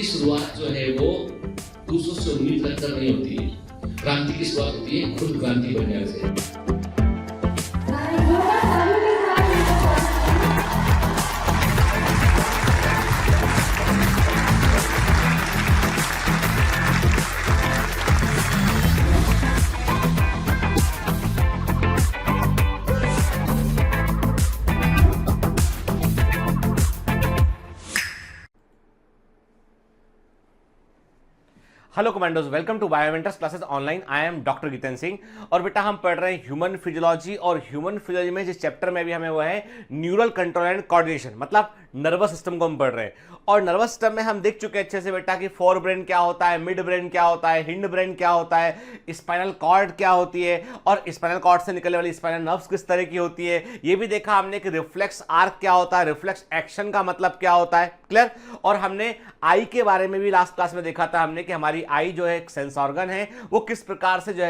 शुरुआत जो है वो दूसरों से उम्मीद रखकर नहीं होती है। क्रांति की शुरुआत होती है खुद क्रांति बनने से। Hello commandos, welcome to Biomentors classes online. I am doctor Geetan Singh और बेटा हम पढ़ रहे हैं ह्यूमन फिजियोलॉजी। और ह्यूमन फिजियोलॉजी में जिस चैप्टर में भी हमें वो है न्यूरल कंट्रोल एंड कोऑर्डिनेशन, मतलब नर्वस सिस्टम को हम पढ़ रहे हैं। और नर्वस सिस्टम में हम देख चुके हैं अच्छे से बेटा कि फोर ब्रेन क्या होता है, मिड ब्रेन क्या होता है, हिंड ब्रेन क्या होता है, स्पाइनल कॉर्ड क्या होती है और स्पाइनल कॉर्ड से निकलने वाली स्पाइनल नर्व्स किस तरह की होती है। ये भी देखा हमने कि रिफ्लेक्स आर्क क्या होता है, रिफ्लेक्स एक्शन का मतलब क्या होता है, क्लियर। और हमने आई के बारे में भी लास्ट क्लास में देखा था हमने कि हमारी आई जो है एक सेंस ऑर्गन है, वो किस प्रकार से जो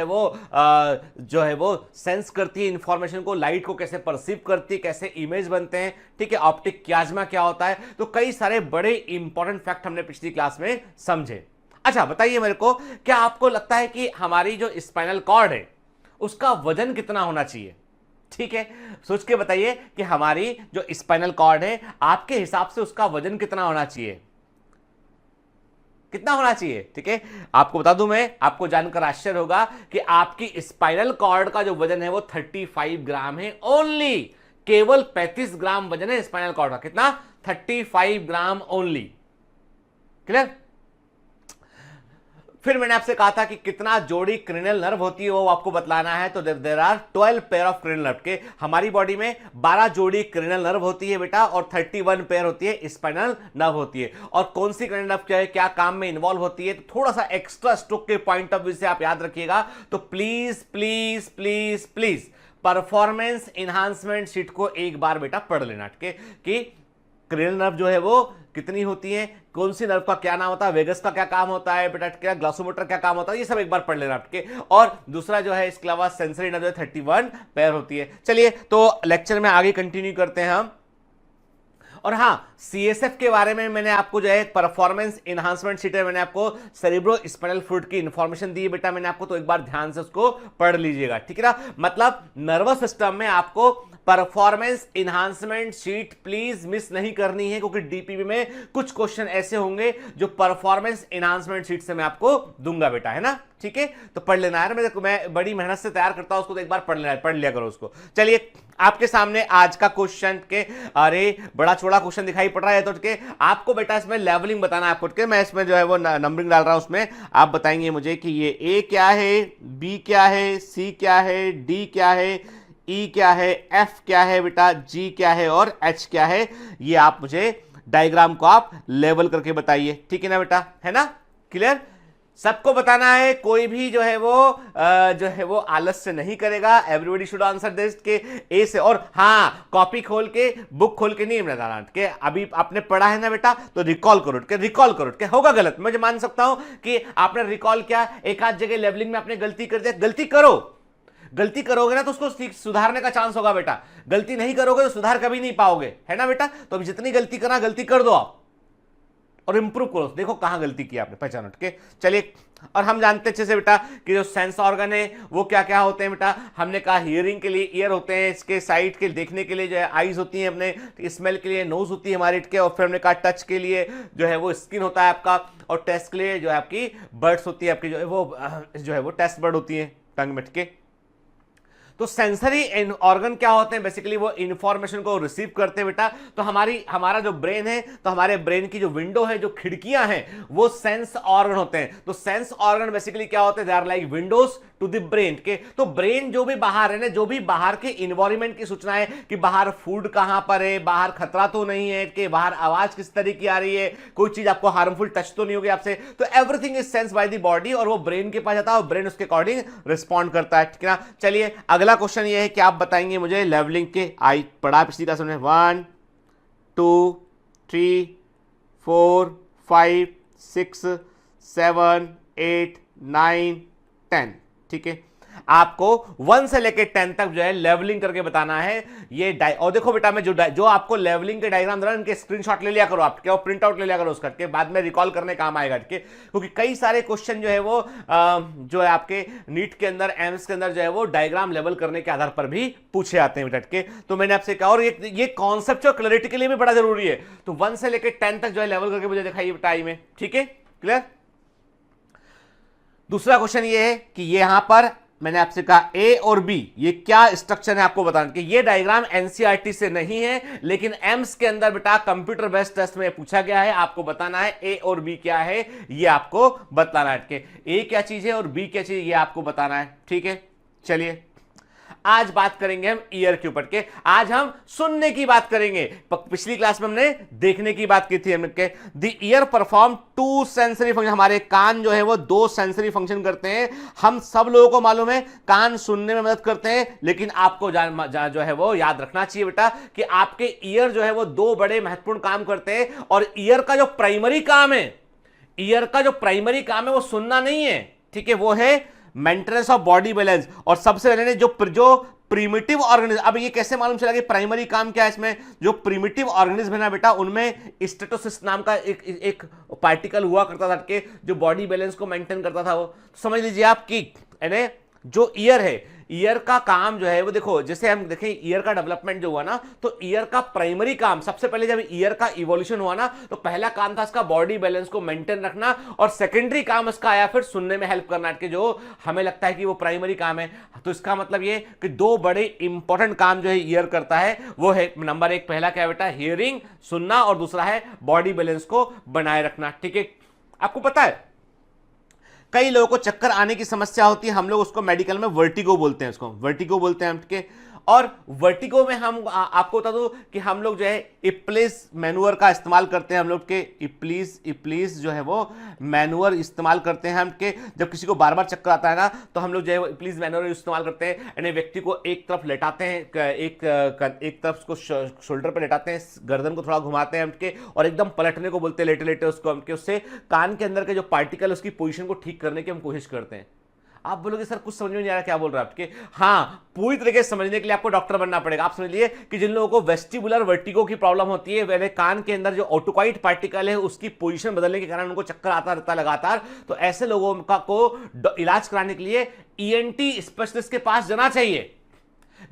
है वो सेंस करती है इंफॉर्मेशन को, लाइट को कैसे परसीव करती है, कैसे इमेज बनते हैं, ठीक है। ऑप्टिक क्याज्मा क्या होता है, तो कई सारे बड़े इंपॉर्टेंट फैक्ट हमने पिछली क्लास में समझे। अच्छा बताइए मेरे को, क्या आपको लगता है कि हमारी जो स्पाइनल कॉर्ड है उसका वजन कितना होना चाहिए? ठीक है, सोच के बताइए कि हमारी जो स्पाइनल कॉर्ड है आपके हिसाब से उसका वजन कितना होना चाहिए, कितना होना चाहिए? ठीक है, आपको बता दूं मैं, आपको जानकर आश्चर्य होगा कि आपकी स्पाइनल कॉर्ड का जो वजन है वो 35 ग्राम है ओनली। केवल 35 ग्राम वजन है स्पाइनल कॉर्ड का। कितना? 35 ग्राम ओनली। क्लियर। फिर मैंने आपसे कहा था कि कितना जोड़ी क्रेनियल नर्व होती है वो आपको बतलाना है। तो there are 12 pair of cranial nerve के। हमारी बॉडी में 12 जोड़ी क्रेनियल नर्व होती है बेटा और 31 पेयर होती है स्पाइनल नर्व होती है। और कौन सी क्रेनियल नर्व क्या काम में इन्वॉल्व होती है, तो थोड़ा सा एक्स्ट्रा स्ट्रोक के पॉइंट ऑफ व्यू से आप याद रखिएगा। तो please please please please performance enhancement sheet को एक बार बेटा पढ़ लेना, ठीक है, कि क्रेनियल नर्व जो है वो कितनी होती है, कौन सी नर्व का क्या नाम होता है, वेगस का क्या काम होता है बेटा, क्या ग्लासोमोटर क्या काम होता है, ये सब एक बार पढ़ लेना, ठीक है। और दूसरा जो है इसके अलावा सेंसरी नर्व जो 31 पेयर होती है। चलिए तो लेक्चर में आगे कंटिन्यू करते हैं हम। और हाँ, सीएसएफ के बारे में मैंने आपको जो है परफॉर्मेंस इनहांसमेंट शीट है, मैंने आपको सेरिब्रो स्पाइनल फ्लूइड की इंफॉर्मेशन दी बेटा मैंने आपको, तो एक बार ध्यान से उसको पढ़ लीजिएगा, ठीक है ना। मतलब नर्वस सिस्टम में आपको performance enhancement sheet please miss नहीं करनी है, क्योंकि डीपीबी में कुछ क्वेश्चन ऐसे होंगे जो परफॉर्मेंस इनहांसमेंट शीट से मैं आपको दूंगा बेटा, है ना, ठीक है। तो पढ़ लेना है, मैं बड़ी मेहनत से तैयार करता हूं उसको, तो एक बार पढ़ लिया करो उसको। चलिए आपके सामने आज का क्वेश्चन के, अरे बड़ा छोटा क्वेश्चन दिखाई पड़ रहा है, तो के आपको बेटा इसमें लेवलिंग बताना है आपको, के मैं इसमें जो है वो नंबरिंग डाल रहा हूं, उसमें आप बताएंगे मुझे कि ये ए क्या है, बी क्या है, सी क्या है, डी क्या है, ई क्या है, एफ क्या है बेटा, जी क्या है और एच क्या है। ये आप मुझे डायग्राम को आप लेवल करके बताइए, ठीक है ना बेटा, है ना, क्लियर। सबको बताना है, कोई भी जो है वो आलस से नहीं करेगा। एवरीबॉडी शुड आंसर दिस के ए से। और हाँ, कॉपी खोल के बुक खोल के नहीं बताना, के अभी आपने पढ़ा है ना बेटा, तो रिकॉल करो, के रिकॉल करो, के होगा गलत, मैं मान सकता हूं कि आपने रिकॉल किया, एक आध जगह लेवलिंग में आपने गलती कर दिया, गलती करो, गलती करोगे ना तो उसको सुधारने का चांस होगा बेटा, गलती नहीं करोगे तो सुधार कभी नहीं पाओगे, है ना बेटा। तो अभी जितनी गलती करना गलती कर दो आप और इंप्रूव करो, देखो कहां गलती की आपने, पहचानो, ठीक है। चलिए, और हम जानते हैं अच्छे से बेटा कि जो सेंस ऑर्गन है वो क्या क्या होते हैं बेटा। हमने कहा हियरिंग के लिए ईयर होते हैं, इसके साइट के देखने के लिए जो है आईज होती हैं अपने, स्मेल के लिए नोज होती है हमारी, के, और फिर हमने कहा टच के लिए जो है वो स्किन होता है आपका, और टेस्ट के लिए जो है आपकी बर्ड्स होती है, आपकी जो है वो टेस्ट बर्ड होती है टंग में, ठीक है। तो सेंसरी ऑर्गन क्या होते हैं, बेसिकली वो इंफॉर्मेशन को रिसीव करते हैं बेटा। तो हमारा जो ब्रेन है, तो हमारे ब्रेन की जो विंडो है, जो खिड़कियां हैं, वो सेंस ऑर्गन होते हैं। तो सेंस ऑर्गन बेसिकली क्या होते हैं, they are like windows to the brain के। तो ब्रेन जो भी बाहर है ना, जो भी बाहर के इन्वायरमेंट की सूचना है कि बाहर फूड कहां पर है, बाहर खतरा तो नहीं है, कि बाहर आवाज किस तरह की आ रही है, कोई चीज आपको हार्मफुल टच तो नहीं होगी आपसे, तो everything is sense by the body, और वो ब्रेन के पास जाता है और ब्रेन उसके अकॉर्डिंग रिस्पॉन्ड करता है, ठीक है ना। चलिए अगला क्वेश्चन ये है कि आप बताएंगे मुझे लेवलिंग के, आई पढ़ा पिछली क्लास में 1 2 3 4 5 6 7 8 9 10, ठीक है। आपको 1 से लेकर 10 तक जो है लेवलिंग करके बताना है ये और देखो बेटा मैं जो आपको लेवलिंग के डायग्राम दे रहा हूं इनके स्क्रीनशॉट ले लिया करो, आपके और प्रिंट आउट ले लिया करो उसका के बाद में रिकॉल करने काम आएगा के, क्योंकि कई सारे क्वेश्चन जो है वो जो है आपके नीट के अंदर एम्स के अंदर जो है वो डायग्राम लेवल करने के आधार पर भी पूछे आते हैं बेटा के। तो मैंने आपसे कहा और ये कॉन्सेप्ट क्लैरिटी के लिए भी बड़ा जरूरी है, तो 1 से लेकर 10 तक जो है लेवल करके मुझे दिखाइए बेटा आई में, ठीक है क्लियर। दूसरा क्वेश्चन ये है कि ये यहां पर मैंने आपसे कहा ए और बी ये क्या स्ट्रक्चर है आपको बताना कि ये डायग्राम एनसीईआरटी से नहीं है लेकिन एम्स के अंदर बेटा कंप्यूटर बेस्ड टेस्ट में पूछा गया है, आपको बताना है ए और बी क्या है ये आपको बताना है कि ए क्या चीज है और बी क्या चीज ये आपको बताना है, ठीक है। चलिए आज बात करेंगे हम ईयर के ऊपर के, आज हम सुनने की बात करेंगे। पिछली क्लास में हमने देखने की बात की थी हमने the year perform 2 sensory function, हमारे कान जो है वो 2 सेंसरी फंक्शन करते हैं। हम सब लोगों को मालूम है कान सुनने में मदद करते हैं, लेकिन आपको जो है वो याद रखना चाहिए बेटा कि आपके ईयर जो है वो 2 बड़े महत्वपूर्ण काम करते हैं और ईयर का जो प्राइमरी काम है, ईयर का जो प्राइमरी काम है वो सुनना नहीं है, ठीक है, वो है मेंटेनेंस ऑफ बॉडी बैलेंस। और सबसे पहले जो प्रीमिटिव ऑर्गेनिज्म, अब ये कैसे मालूम चला कि प्राइमरी काम क्या है इसमें, जो प्रीमिटिव ऑर्गेनिज्म है ना बेटा उनमें स्टेटोसिस नाम का एक पार्टिकल हुआ करता था कि जो बॉडी बैलेंस को मेंटेन करता था। वो समझ लीजिए आप कि यानी जो ईयर है, ईयर का काम जो है वो देखो जैसे हम देखें ईयर का डेवलपमेंट जो हुआ ना, तो ईयर का प्राइमरी काम सबसे पहले जब ईयर का इवोल्यूशन हुआ ना तो पहला काम था इसका बॉडी बैलेंस को मेंटेन रखना और सेकेंडरी काम इसका आया फिर सुनने में हेल्प करना, कि जो हमें लगता है कि वो प्राइमरी काम है। तो इसका मतलब ये कि 2 बड़े इंपॉर्टेंट काम जो है ईयर करता है वो है नंबर 1 पहला क्या है बेटा हियरिंग सुनना और दूसरा है बॉडी बैलेंस को बनाए रखना, ठीक है। आपको पता है कई लोगों को चक्कर आने की समस्या होती है, हम लोग उसको मेडिकल में वर्टिगो बोलते हैं, उसको वर्टिगो बोलते हैं हम के। और वर्टिगो में हम आपको बता दूं कि हम लोग जो है इप्लीज मैनुअर का इस्तेमाल करते हैं, हम लोग के इप्लीज जो है वो मैनुअर इस्तेमाल करते हैं हम के। जब किसी को बार बार चक्कर आता है ना तो हम लोग जो है वो इप्लीज मैनुअर इस्तेमाल करते हैं, यानी व्यक्ति को एक तरफ लेटाते हैं, एक तरफ उसको शोल्डर पर लेटाते हैं, गर्दन को थोड़ा घुमाते हैं हम के और एकदम पलटने को बोलते हैं लेटे लेटे उसको हम के, उससे कान के अंदर के जो पार्टिकल उसकी पोजीशन को ठीक करने की हम कोशिश करते हैं। आप बोलोगे सर कुछ समझ में नहीं आ रहा क्या बोल रहा है आपके, हाँ पूरी तरीके से समझने के लिए आपको डॉक्टर बनना पड़ेगा। आप समझ लीजिए कि जिन लोगों को वेस्टिबुलर वर्टिगो की प्रॉब्लम होती है, पहले कान के अंदर जो ऑटोकॉइड पार्टिकल है उसकी पोजीशन बदलने के कारण उनको चक्कर आता रहता लगातार, तो ऐसे लोगों को इलाज कराने के लिए ईएनटी स्पेशलिस्ट के पास जाना चाहिए।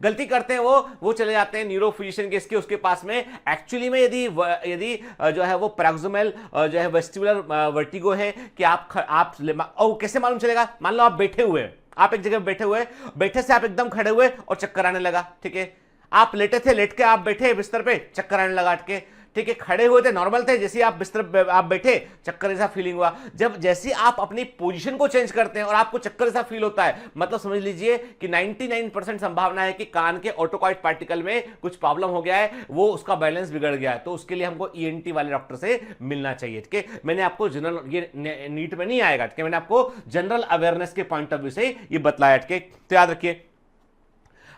गलती करते हैं वो चले जाते हैं न्यूरो फिजिशियन के इसके उसके पास में। एक्चुअली में यदि जो है वो प्रॉक्सिमल जो है वेस्टिबुलर वर्टिगो है कि आप कैसे मालूम चलेगा, मान लो आप बैठे हुए हैं, आप एक जगह बैठे हुए, बैठे से आप एकदम खड़े हुए और चक्कर आने लगा, ठीक है। आप लेटे थे, लेट के आप बैठे बिस्तर पे, चक्कर आने लगा के, ठीक है। खड़े हुए थे नॉर्मल थे, जैसे आप बिस्तर आप बैठे चक्कर जैसा फीलिंग हुआ। जब जैसे आप अपनी पोजीशन को चेंज करते हैं और आपको चक्कर जैसा फील होता है, मतलब समझ लीजिए कि 99% संभावना है कि कान के ऑटोकॉइड पार्टिकल में कुछ प्रॉब्लम हो गया है, वो उसका बैलेंस बिगड़ गया है, तो उसके लिए हमको ईएनटी वाले डॉक्टर से मिलना चाहिए, ठीक है। मैंने आपको जनरल ये नीट में नहीं आएगा, ठीक है, मैंने आपको जनरल अवेयरनेस के पॉइंट ऑफ व्यू से ये बताया, ठीक है। तो याद रखिए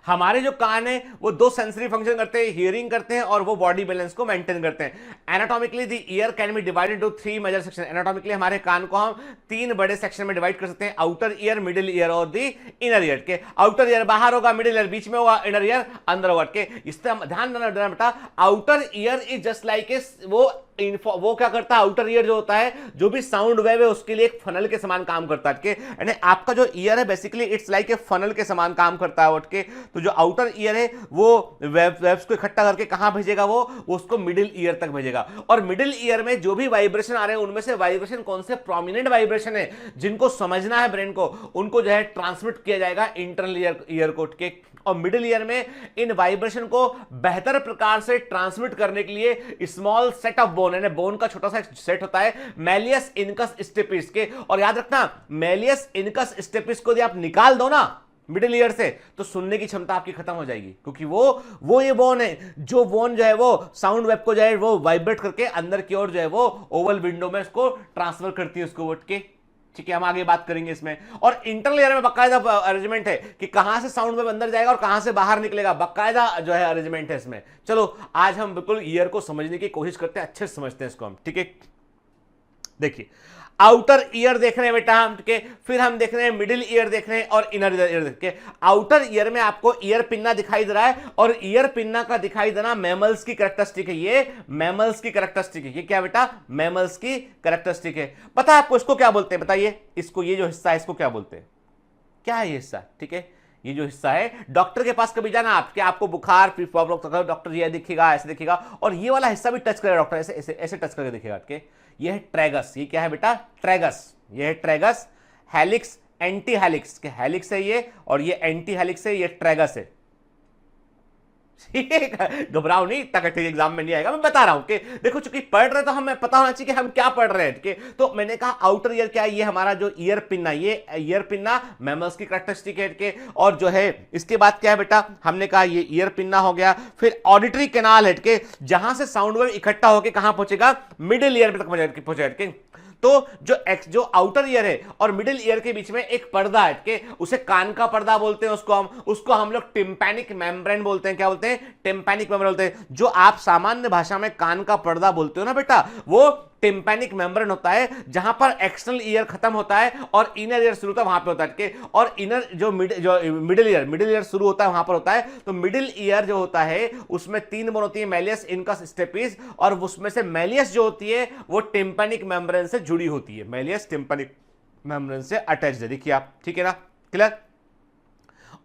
हमारे जो कान है वो 2 सेंसरी फंक्शन करते हैं, हियरिंग करते हैं और वो बॉडी बैलेंस को मेंटेन करते हैं। Anatomically the ear can be divided to 3 major section. Anatomically हमारे कान को हम 3 बड़े सेक्शन में डिवाइड कर सकते हैं, आउटर ईयर, मिडिल ईयर और द इनर ईयर के। आउटर ईयर बाहर होगा, मिडिल ईयर बीच में होगा, इनर ईयर अंदर होगा के। इससे ध्यान देना बेटा, outer ear is just like a वो क्या करता है, आउटर ईयर जो होता है जो भी साउंड वेव है उसके लिए एक फनल के समान काम करता है, यानी आपका जो ईयर है basically it's like a funnel के समान काम करता है उठ के। तो जो आउटर ईयर है वो वेव्स को इकट्ठा करके कहां भेजेगा, वो उसको मिडिल ईयर तक भेजेगा। और मिडिल ईयर में जो भी वाइब्रेशन आ रहे हैं उनमें से वाइब्रेशन कौन से प्रोमिनेंट वाइब्रेशन है जिनको समझना है ब्रेन को, उनको जो है ट्रांसमिट किया जाएगा इंटरनल ईयर को उठ के। और मिडिल ईयर में इन वाइब्रेशन को बेहतर प्रकार से ट्रांसमिट करने के लिए स्मॉल सेट ऑफ बोन, यानी बोन का छोटा सा सेट होता है, मेलियस इनकस स्टेपिस के। और याद रखना मेलियस इनकस स्टेपिस को यदि आप निकाल दो ना मिडिल ईयर से तो सुनने की क्षमता आपकी खत्म हो जाएगी, क्योंकि वो ये बोन है जो बोन जो है वो साउंड वेव को जो है वो वाइब्रेट करके अंदर की ओर जो है वो ओवल विंडो में उसको ट्रांसफर करती है उसको उठ के, ठीक है। हम आगे बात करेंगे इसमें। और इंटरनल ईयर में बकायदा अरेंजमेंट है कि कहां से साउंड वेव अंदर जाएगा और कहां से बाहर निकलेगा, बकायदा जो है अरेंजमेंट है इसमें। चलो आज हम बिल्कुल ईयर को समझने की कोशिश करते हैं, अच्छे से समझते हैं इसको हम, ठीक है। देखिए आउटर ईयर देख रहे हैं बेटा हम के, फिर हम देख रहे हैं मिडिल ईयर देख रहे हैं और इनर ईयर देख के। आउटर ईयर में आपको ईयर पिन्ना दिखाई दे रहा है और ईयर पिन्ना का दिखाई देना मैमल्स की कैरेक्टरिस्टिक है। ये मैमल्स की कैरेक्टरिस्टिक है। ये क्या बेटा? मैमल्स की कैरेक्टरिस्टिक है। पता है आपको इसको क्या बोलते हैं? बताइए इसको, ये जो हिस्सा है इसको क्या बोलते हैं? क्या है ये हिस्सा? ठीक है, ये जो हिस्सा है, डॉक्टर के पास कभी जाना आपको बुखार फिर प्रॉब्लम, डॉक्टर ये दिखेगा, ऐसे दिखेगा, और ये वाला हिस्सा भी टच करेगा डॉक्टर, ऐसे ऐसे ऐसे टच करके दिखेगा। ठीक है, ये है ट्रैगस। ये क्या है बेटा? ट्रैगस। ये है ट्रैगस। हेलिक्स, एंटी हेलिक्स के हेलिक्स है ये, और ये एंटी हेलिक्स है, ये ट्रैगस है। घबराओ नहीं, इतना कठिन एग्जाम में नहीं आएगा, मैं बता रहा हूं कि देखो चूंकि पढ़ रहे तो हमें पता होना चाहिए कि हम क्या पढ़ रहे हैं। तो मैंने कहा आउटर ईयर क्या है? ये हमारा जो ईयर पिन्ना, ये ईयर पिन्ना मैमल्स की कैरेक्टरिस्टिक है के। और जो है इसके बाद क्या है बेटा? हमने कहा ये ईयर पिन्ना हो गया। फिर ऑडिटरी कैनाल है के, जहां से साउंड वेव इकट्ठा होकर कहां पहुंचेगा? मिडिल ईयर तक पहुंचेगा। तो जो आउटर ईयर है और मिडिल ईयर के बीच में एक पर्दा है के, उसे कान का पर्दा बोलते हैं। उसको हम लोग टिम्पैनिक मेम्ब्रेन बोलते हैं। क्या बोलते हैं? टिम्पैनिक मेम्ब्रेन बोलते हैं। जो आप सामान्य भाषा में कान का पर्दा बोलते हो ना बेटा, वो टिम्पैनिक मेम्ब्रेन होता है, जहां पर एक्सटर्नल ईयर खत्म होता है और इनर ईयर शुरू होता है, वहां पे होता है। और इनर जो मिडिल ईयर शुरू होता है वहां पर होता है। तो मिडिल ईयर जो होता है उसमें 3 बोन होती है, मैलियस, इनकस, स्टेपिस, और उसमें से मैलियस जो होती है वो टिम्पैनिक मेम्ब्रेन से जुड़ी होती है। मैलियस टिम्पैनिक मेम्ब्रेन से अटैच्ड है। देखिए आप, ठीक है ना? क्लियर?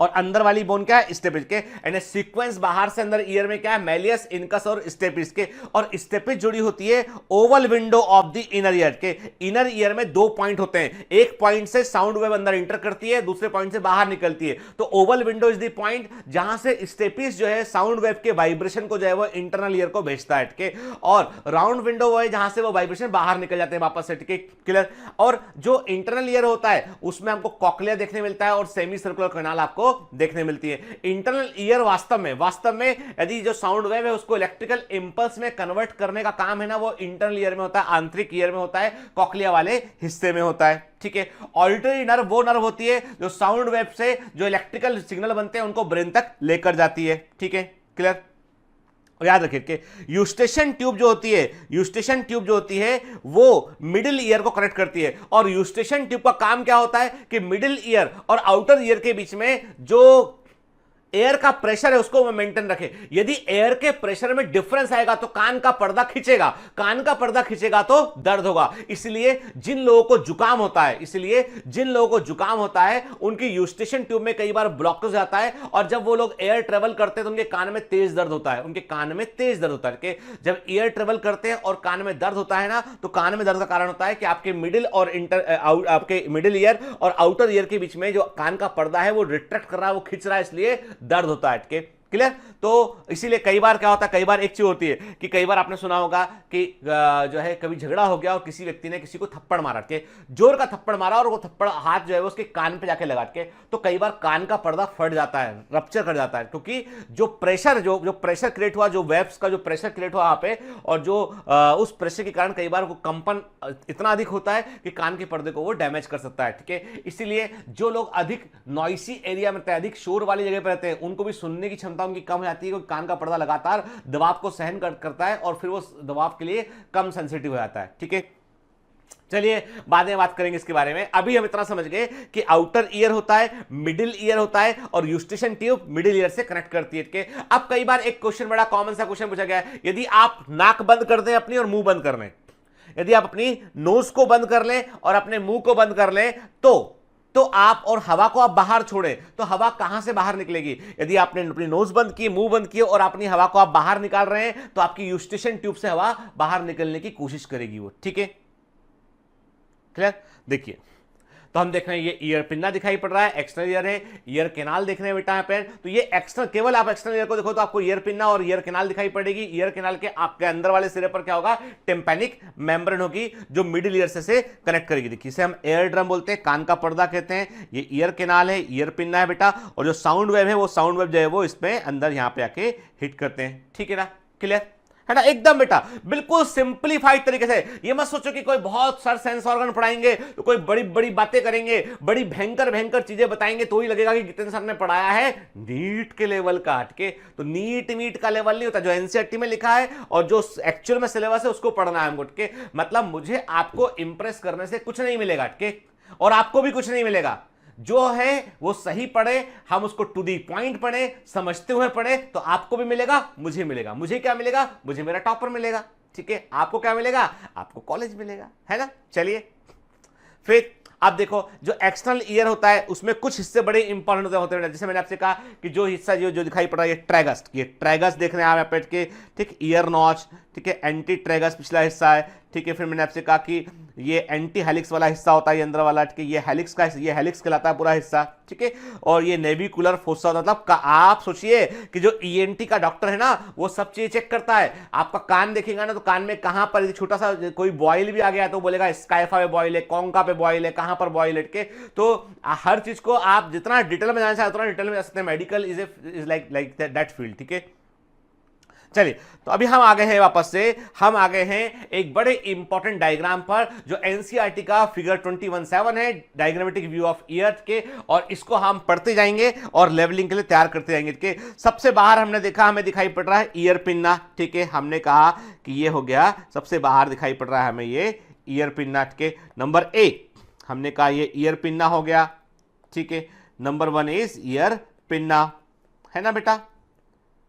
और अंदर वाली बोन क्या है? स्टेपिस के। यानी सीक्वेंस बाहर से अंदर ईयर में क्या है? मैलियस, इनकस और स्टेपिस के। और स्टेपिस जुड़ी होती है Oval window of the inner ear के। इनर ईयर में 2 पॉइंट होते हैं, एक पॉइंट से साउंड वेव अंदर इंटर करती है, दूसरे पॉइंट से बाहर निकलती है। तो Oval window is the point जहां से स्टेपिस जो है साउंड वेव के वाइब्रेशन को जो है वो इंटरनल ईयर को भेजता है। ठीक है, और राउंड विंडो वो है जहां से वो वाइब्रेशन बाहर निकल जाते हैं वापस से। ठीक है, क्लियर? और जो इंटरनल ईयर होता है उसमें हमको कॉक्लिया देखने मिलता है और सेमी सर्कुलर कैनाल आपको देखने मिलती है। इंटरनल ईयर वास्तव में यदि जो साउंड वेव है उसको इलेक्ट्रिकल इंपल्स में कन्वर्ट करने का काम है ना, वो इंटरनल ईयर में होता है, आंतरिक ईयर में होता है, कॉक्लिया वाले हिस्से में होता है। ठीक है, ऑडिटरी नर्व वो नर्व होती है जो साउंड वेव से जो इलेक्ट्रिकल सिग्नल बनते हैं उनको ब्रेन तक लेकर जाती है। ठीक है, क्लियर? याद रखिए कि यूस्टेशन ट्यूब जो होती है वो मिडिल ईयर को कनेक्ट करती है। और यूस्टेशन ट्यूब का काम क्या होता है कि मिडिल ईयर और आउटर ईयर के बीच में जो एयर का प्रेशर है उसको मेंटेन रखे। यदि एयर के प्रेशर में डिफरेंस आएगा तो कान का पर्दा खींचेगा तो दर्द होगा। इसलिए जिन लोगों को जुकाम होता है उनकी यूस्टेशन ट्यूब में कई बार ब्लॉकेज आता है, और जब वो लोग एयर ट्रेवल करते हैं तो उनके कान में तेज दर्द होता है। कि जब एयर ट्रेवल करते हैं और कान में दर्द होता है ना, तो कान में दर्द का कारण होता है कि आपके मिडिल ईयर और आउटर ईयर के बीच में जो कान का पर्दा है वो रिट्रैक्ट कर रहा है, वो खींच रहा है, इसलिए दर्द होता है। क्लियर? तो इसीलिए कई बार क्या होता है, कई बार एक चीज होती है कि कई बार आपने सुना होगा कि जो है कभी झगड़ा हो गया और किसी व्यक्ति ने किसी को थप्पड़ मारा के, जोर का थप्पड़ मारा, और वो थप्पड़ हाथ जो है वो उसके कान पे जाके लगा के, तो कई बार कान का पर्दा फट जाता है, रप्चर कर जाता है, क्योंकि जो प्रेशर क्रिएट हुआ, जो वेव्स का जो प्रेशर क्रिएट हुआ वहां पे, और जो उस प्रेशर के कारण कई बार वो कंपन इतना अधिक होता है कि कान के पर्दे को वो डैमेज कर सकता है। ठीक है, इसीलिए जो लोग अधिक नॉइसी एरिया में, अधिक शोर वाली जगह पर रहते हैं, उनको भी सुनने की क्षमता उनकी कम जाती है, क्योंकि कान का पर्दा लगातार दबाव को सहन करता है और फिर वो दबाव के लिए कम सेंसिटिव हो जाता है। ठीक है, चलिए बाद में बात करेंगे इसके बारे में। अभी हम इतना समझ गए कि आउटर ईयर होता है, मिडिल ईयर होता है, और यूस्टेशन ट्यूब मिडिल ईयर से कनेक्ट करती है। अब कई बार एक क्वेश्चन, बड़ा कॉमन सा क्वेश्चन पूछा गया है, यदि आप नाक बंद कर दें अपनी और मुंह बंद कर लें, यदि आप अपनी नोज को बंद कर लें और अपने मुंह को बंद कर लें, तो आप और हवा को आप बाहर छोड़ें, तो हवा कहां से बाहर निकलेगी? यदि आपने अपनी नोज बंद की, मुंह बंद किए और अपनी हवा को आप बाहर निकाल रहे हैं, तो आपकी यूस्टेशन ट्यूब से हवा बाहर निकलने की कोशिश करेगी वो। ठीक है, क्लियर? देखिए, तो हम देख रहे हैं ये ईयर पिन्ना दिखाई पड़ रहा है, एक्सटर्नल ईयर है, ईयर कैनाल देख रहे हैं बेटा यहाँ पे। तो ये एक्सटर्नल, केवल आप एक्सटर्नल ईयर को देखो तो आपको ईयर पिन्ना और ईयर कैनाल दिखाई पड़ेगी। ईयर कैनाल के आपके अंदर वाले सिरे पर क्या होगा? टिम्पैनिक मेम्ब्रेन होगी जो मिडिल ईयर से कनेक्ट करेगी। देखिए, इसे हम एयर ड्रम बोलते हैं, कान का पर्दा कहते हैं। ये ईयर कैनाल है, ईयर पिन्ना है बेटा, और जो साउंड वेव है वो साउंड वेव जो है वो इसमें अंदर यहाँ पे आके हिट करते हैं। ठीक है ना? क्लियर है ना, एकदम बेटा बिल्कुल सिंपलीफाइड तरीके से। ये मत सोचो कि कोई बहुत सारे सेंस ऑर्गन पढ़ाएंगे तो कोई बड़ी बड़ी बातें करेंगे, बड़ी भयंकर भयंकर चीजें बताएंगे तो ही लगेगा कि जितेंद्र सर ने पढ़ाया है नीट के लेवल का हटके। तो नीट का लेवल नहीं होता, जो एनसीईआरटी में लिखा है और जो एक्चुअल में सिलेबस है उसको पढ़ना है हमको हटके। मतलब मुझे आपको इंप्रेस करने से कुछ नहीं मिलेगा हटके, और आपको भी कुछ नहीं मिलेगा। जो है वो सही पढ़े, हम उसको टू दी पॉइंट पढ़े, समझते हुए पढ़े, तो आपको भी मिलेगा, मुझे मिलेगा। मुझे क्या मिलेगा? मुझे मेरा टॉपर मिलेगा, ठीक है। आपको क्या मिलेगा? आपको कॉलेज मिलेगा, है ना। चलिए फिर आप देखो, जो एक्सटर्नल ईयर होता है उसमें कुछ हिस्से बड़े इंपॉर्टेंट होते हैं। जैसे मैंने आपसे कहा कि जो हिस्सा जो दिखाई पड़ रहा है, ये ट्रैगस, ये ट्रैगस देख रहे हैं आप यहाँ पे के, ठीक, ईयर नॉच, ठीक है, एंटी ट्रैगस पिछला हिस्सा है, ठीक है। फिर मैंने आपसे कहा कि ये एंटी हेलिक्स वाला हिस्सा होता है, ये अंदर वाला, ठीक है, ये हेलिक्स का, ये हेलिक्स कहलाता है पूरा हिस्सा, ठीक है। और ये नेविकुलर फोसा, मतलब आप सोचिए कि जो ईएनटी का डॉक्टर है ना, वो सब चीज चेक करता है। आपका कान देखेगा ना, तो कान में कहां पर छोटा सा कोई बॉयल भी आ गया तो बोलेगा स्काइफा पे बॉयल है, कॉन्का पे बॉयल है, कहां पर बॉयल है के। तो हर चीज को आप जितना डिटेल में जाना चाहते उतना डिटेल में जा सकते हैं। Medical is like that field, ठीक है। चलिए, तो अभी हम आ गए हैं, वापस से हम आ गए हैं एक बड़े इंपॉर्टेंट डायग्राम पर, जो एनसीईआरटी का फिगर 21.7 है, डायग्रामेटिक व्यू ऑफ ईयर के, और इसको हम पढ़ते जाएंगे और लेवलिंग के लिए तैयार करते जाएंगे। के सबसे बाहर हमने देखा, हमें दिखाई पड़ रहा है ईयर पिन्ना, ठीक है। हमने कहा कि ये हो गया, सबसे बाहर दिखाई पड़ रहा है हमें ये ईयर पिन्ना के। नंबर 1 हमने कहा ये ईयर पिन्ना हो गया, ठीक है। नंबर 1 इज ईयर पिन्ना, है ना बेटा,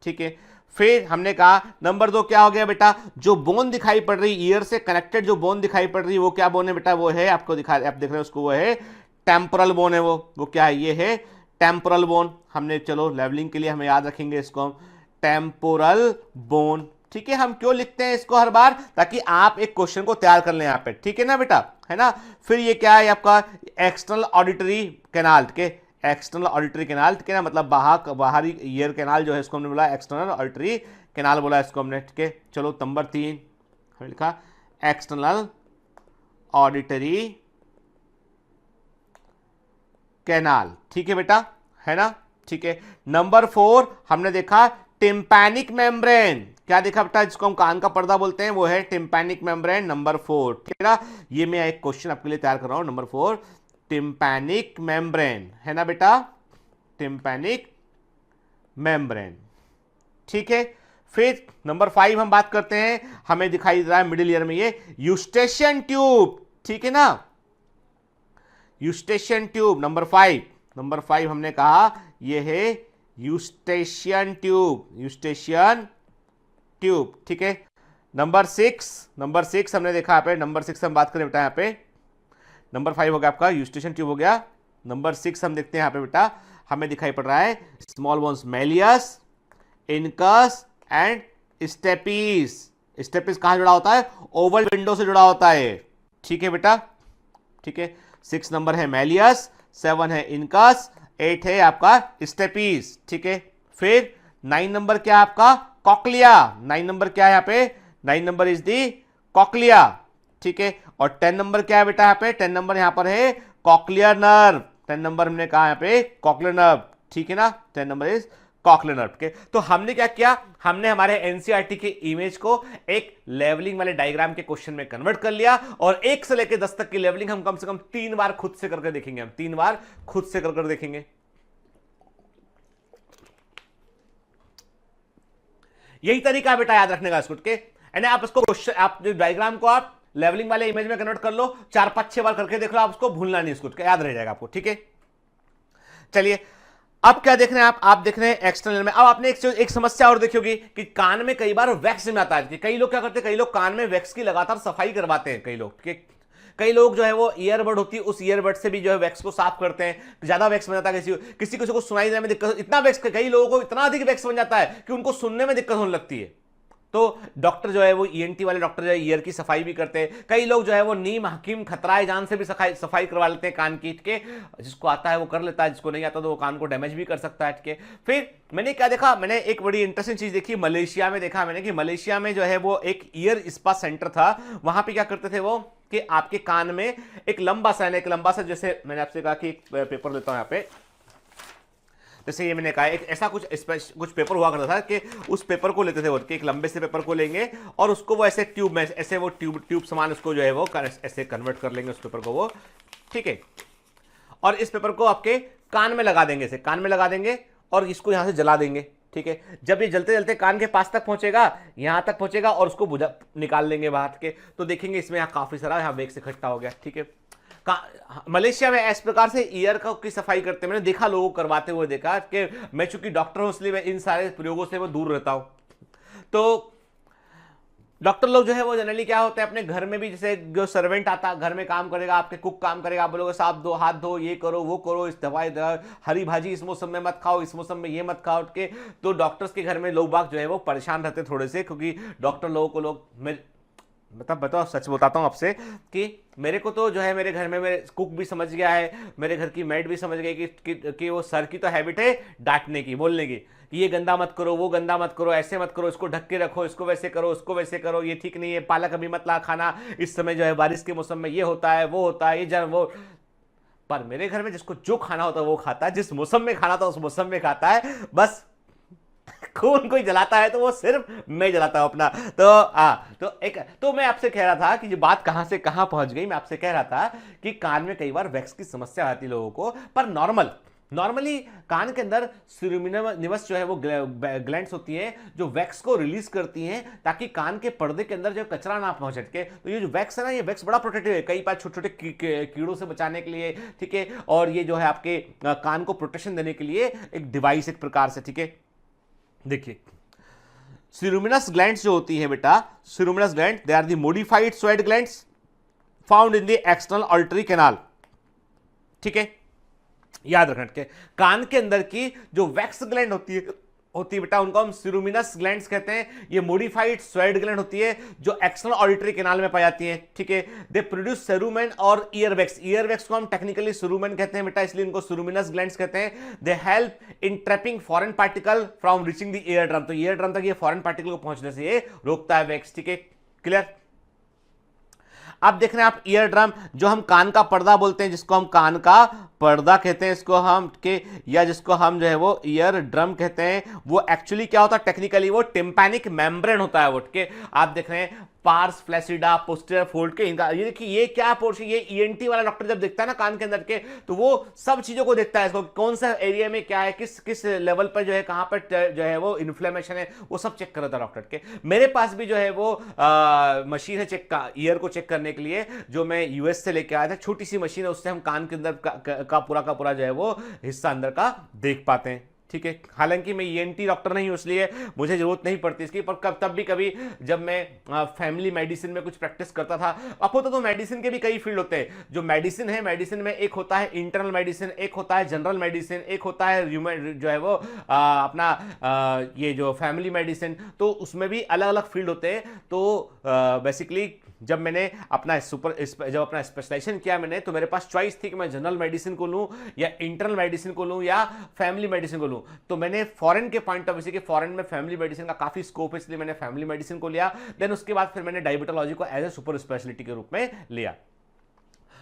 ठीक है। फिर हमने कहा नंबर 2 क्या हो गया बेटा, जो बोन दिखाई पड़ रही ईयर से कनेक्टेड, जो बोन दिखाई पड़ रही है वो क्या बोन है बेटा, वो है, आपको दिखा, आप देख रहे हैं उसको, वो है टेम्पोरल बोन है। वो क्या है? ये है टेम्पोरल बोन। हमने, चलो लेवलिंग के लिए हमें याद रखेंगे इसको, टेम्पोरल बोन, ठीक है। हम क्यों लिखते हैं इसको हर बार? ताकि आप एक क्वेश्चन को तैयार कर लें यहाँ पे, ठीक है ना बेटा, है ना। फिर ये क्या है आपका एक्सटर्नल ऑडिटरी कैनाल के, एक्सटर्नल ऑडिटरी कैनाल, ठीक है ना, मतलब बाहरी ईयर कैनाल जो है इसको हमने बोला एक्सटर्नल ऑडिटरी कैनाल बोला इसको हमने, ठीक है। चलो नंबर 3 हमने लिखा एक्सटर्नल ऑडिटरी कैनाल, ठीक है बेटा, है ना, ठीक है। नंबर 4 हमने देखा टिम्पैनिक मेम्ब्रेन, क्या देखा बेटा, जिसको हम कान का पर्दा बोलते हैं, वो है टिम्पैनिक मेम्ब्रेन, नंबर 4, ठीक है ना। ये मैं एक क्वेश्चन आपके लिए तैयार कर रहा हूं, नंबर 4 टिम्पैनिक मेम्ब्रेन, है ना बेटा, टिम्पैनिक मेम्ब्रेन, ठीक है। फिर नंबर 5 हम बात करते हैं, हमें दिखाई दे रहा है मिडिल ईयर में ये यूस्टेशियन ट्यूब, ठीक है ना, यूस्टेशियन ट्यूब, नंबर 5 हमने कहा ये है यूस्टेशियन ट्यूब, यूस्टेशियन ट्यूब, ठीक है। नंबर 6 हमने देखा यहाँ पे, नंबर 6 हम बात करें बेटा, यहाँ पे नंबर 5 हो गया आपका यूस्टेशियन ट्यूब हो गया। नंबर 6 हम देखते हैं यहाँ पे बेटा, हमें दिखाई पड़ रहा है small bones malleus, incus and stapes. Stapes कहां जुड़ा होता है? ओवल विंडो से जुड़ा होता है, ठीक है बेटा, ठीक है। 6 नंबर है मैलियस, 7 है इनकस, 8 है आपका स्टेपीज, ठीक है। फिर 9 नंबर क्या है आपका? कॉक्लिया। 9 नंबर क्या है यहाँ पे? 9 नंबर इज दी कॉक्लिया, ठीक है। और 10 नंबर क्या है बेटा यहाँ पे? 10 नंबर यहाँ पर है कॉक्लियर नर्व, 10 नंबर हमने कहा यहाँ पे कॉक्लियर नर्व, ठीक है ना, 10 नंबर इज कॉक्लियर नर्व के। तो हमने क्या किया, हमने हमारे एनसीईआरटी के इमेज को एक लेवलिंग वाले डायग्राम के क्वेश्चन में कन्वर्ट कर लिया, और 1 से लेकर 10 तक की लेवलिंग हम कम से कम 3 बार खुद से करके देखेंगे, हम 3 बार खुद से करके देखेंगे। यही तरीका है बेटा याद रखने का इसको के, यानी आप इसको क्वेश्चन, आप जो डायग्राम को आप लेवलिंग वाले इमेज में कन्वर्ट कर लो, 4-5-6 बार करके देख लो, आप उसको भूलना नहीं, इसको याद रह जाएगा आपको, ठीक है। चलिए अब क्या देख रहे हैं आप देख रहे हैं एक्सटर्नल में। अब आपने एक समस्या और देखी होगी कि कान में कई बार वैक्स में आता है, कि कई लोग क्या करते हैं, कई लोग कान में वैक्स की लगातार सफाई करवाते हैं, कई लोग, ठीक है। कई लोग जो है वो ईयरबड होती है, उस ईयरबड से भी जो है वैक्स को साफ करते हैं, ज्यादा वैक्स बन जाता है, किसी को सुनाई देने में दिक्कत, इतना वैक्स, कई लोगों को इतना अधिक वैक्स बन जाता है कि उनको सुनने में दिक्कत होने लगती है। तो डॉक्टर जो है वो ईएनटी वाले डॉक्टर जो है ईयर की सफाई भी करते हैं। कई लोग जो है वो नीम हकीम खतराए जान से भी सफाई करवा लेते हैं कान की, के जिसको आता है वो कर लेता है, जिसको नहीं आता तो वो कान को डैमेज भी कर सकता है, के। फिर मैंने क्या देखा, मैंने एक बड़ी इंटरेस्टिंग चीज देखी, मलेशिया में देखा मैंने कि मलेशिया में जो है वो एक ईयर स्पा सेंटर था। वहां पे क्या करते थे वो कि आपके कान में एक लंबा सा जैसे मैंने आपसे कहा कि एक पेपर लेता हूं यहाँ पे, जैसे ये मैंने कहा एक ऐसा कुछ पेपर हुआ करता था कि उस पेपर को लेते थे वो, कि एक लंबे से पेपर को लेंगे और उसको वो ऐसे ट्यूब में ऐसे वो ट्यूब समान उसको जो है वो ऐसे कन्वर्ट कर लेंगे उस पेपर को वो, ठीक है, और इस पेपर को आपके कान में लगा देंगे, ऐसे कान में लगा देंगे और इसको यहां से जला देंगे, ठीक है। जब ये जलते जलते कान के पास तक पहुंचेगा, यहां तक पहुंचेगा और उसको बुझा निकाल लेंगे बाहर के, तो देखेंगे इसमें यहाँ काफी सारा यहाँ वेक्स इकट्ठा हो गया, ठीक है। मलेशिया में इस प्रकार से ईयर की सफाई करते हैं, मैंने देखा लोगों को करवाते हुए देखा कि मैं चूंकि डॉक्टर हूं इसलिए मैं इन सारे प्रयोगों से वो दूर रहता हूं। तो डॉक्टर लोग जो है वो जनरली क्या होते हैं अपने घर में भी, जैसे जो सर्वेंट आता घर में काम करेगा, आपके कुक काम करेगा, आप बोलोगे साफ दो, हाथ धो, ये करो वो करो, इस दवाई हरी भाजी इस मौसम में मत खाओ, इस मौसम में ये मत खाओ के, तो डॉक्टर्स के घर में लोग बाग जो है वो परेशान रहते थोड़े से, क्योंकि डॉक्टर लोगों को लोग मतलब बताओ सच बताता हूँ आपसे कि मेरे को तो जो है मेरे घर में मेरे कुक भी समझ गया है, मेरे घर की मेड भी समझ गई कि वो सर की तो हैबिट है डांटने की, बोलने की, ये गंदा मत करो, वो गंदा मत करो, ऐसे मत करो, इसको ढक के रखो, इसको वैसे करो, उसको वैसे करो, ये ठीक नहीं है, पालक अभी मत ला खाना, इस समय जो है बारिश के मौसम में ये होता है वो होता है, ये जन वो। पर मेरे घर में जिसको जो खाना होता है वो खाता है, जिस मौसम में खाना था उस मौसम में खाता है, बस खून कोई जलाता है तो वो सिर्फ मैं जलाता हूं अपना। तो मैं आपसे कह रहा था कि ये बात कहां से कहां पहुंच गई। मैं आपसे कह रहा था कि कान में कई बार वैक्स की समस्या आती है लोगों को, पर नॉर्मली कान के अंदर सिरुमिनस जो है वो ग्लैंड्स होती है जो वैक्स को रिलीज करती हैं ताकि कान के पर्दे के अंदर जो कचरा ना पहुंच सके। तो ये जो वैक्स है ना, ये वैक्स बड़ा प्रोटेक्टिव है, कई बार छोटे छोटे कीड़ों से बचाने के लिए, ठीक है, और ये जो है आपके कान को प्रोटेक्शन देने के लिए एक डिवाइस एक प्रकार से, ठीक है। देखिए सिरुमिनस ग्लैंड्स जो होती है बेटा, ceruminous gland they are the modified sweat glands found in the external auditory canal, ठीक है, याद रखना। के कान के अंदर की जो वैक्स ग्लैंड होती है बेटा, उनको हम सिरुमिनस ग्लैंड्स कहते हैं। ये मॉडिफाइड स्वेट ग्लैंड होती है जो एक्सटर्नल ऑडिटरी कैनाल में पाई जाती है, ठीक है। दे प्रोड्यूस सेरुमेन और ईयरवैक्स को हम टेक्निकली सिरुमेन कहते हैं बेटा, इसलिए इनको सिरुमिनस ग्लैंड्स कहते हैं। They help in trapping foreign particle from reaching the ear drum, तो ईयर ड्रम तक ये फॉरेन पार्टिकल को पहुंचने से ये रोकता है वैक्स, ठीक है, क्लियर। अब देख रहे हैं आप ईयर ड्रम, जो हम कान का पर्दा बोलते हैं, जिसको हम कान का पर्दा कहते हैं, इसको हम के या जिसको हम जो है वो ईयर ड्रम कहते हैं, वो एक्चुअली क्या होता है टेक्निकली, वो टिम्पैनिक मेम्ब्रेन होता है वो, के आप देख रहे हैं पार्स फ्लैसिडा पोस्टीरियर फोल्ड के, इनका ये देखिए ये क्या पोर्शन, ये ईएनटी वाला डॉक्टर जब देखता है ना कान के अंदर के, तो वो सब चीजों को देखता है, इसको कौन सा एरिया में क्या है, किस लेवल पर जो है, कहां पर जो है वो इन्फ्लेमेशन है, वो सब चेक कर रहा था डॉक्टर के। मेरे पास भी जो है वो मशीन है चेक का ईयर को चेक करने के लिए, जो मैं यूएस से लेके आया था, छोटी सी मशीन है, उससे हम कान के अंदर का पूरा जो है वो हिस्सा अंदर का देख पाते हैं, ठीक है। हालांकि मैं ईएनटी डॉक्टर नहीं हूं, इसलिए मुझे जरूरत नहीं पड़ती इसकी, पर तब भी कभी जब मैं फैमिली मेडिसिन में कुछ प्रैक्टिस करता था, आपको तो मेडिसिन के भी कई फील्ड होते हैं। जो मेडिसिन है, मेडिसिन में एक होता है इंटरनल मेडिसिन, एक होता है जनरल मेडिसिन, एक होता है जो है वो ये जो फैमिली मेडिसिन, तो उसमें भी अलग अलग फील्ड होते हैं। तो बेसिकली जब मैंने अपना स्पेशलाइजेशन किया मैंने, तो मेरे पास चॉइस थी कि मैं जनरल मेडिसिन को लूं या इंटरनल मेडिसिन को लूं या फैमिली मेडिसिन को लूं। तो मैंने फॉरेन के पॉइंट ऑफ व्यू, फॉरेन में फैमिली मेडिसिन का काफी स्कोप है, इसलिए मैंने फैमिली मेडिसिन को लिया। देन उसके बाद फिर मैंने डायबिटोलॉजी को एज ए सुपर स्पेशलिटी के रूप में लिया।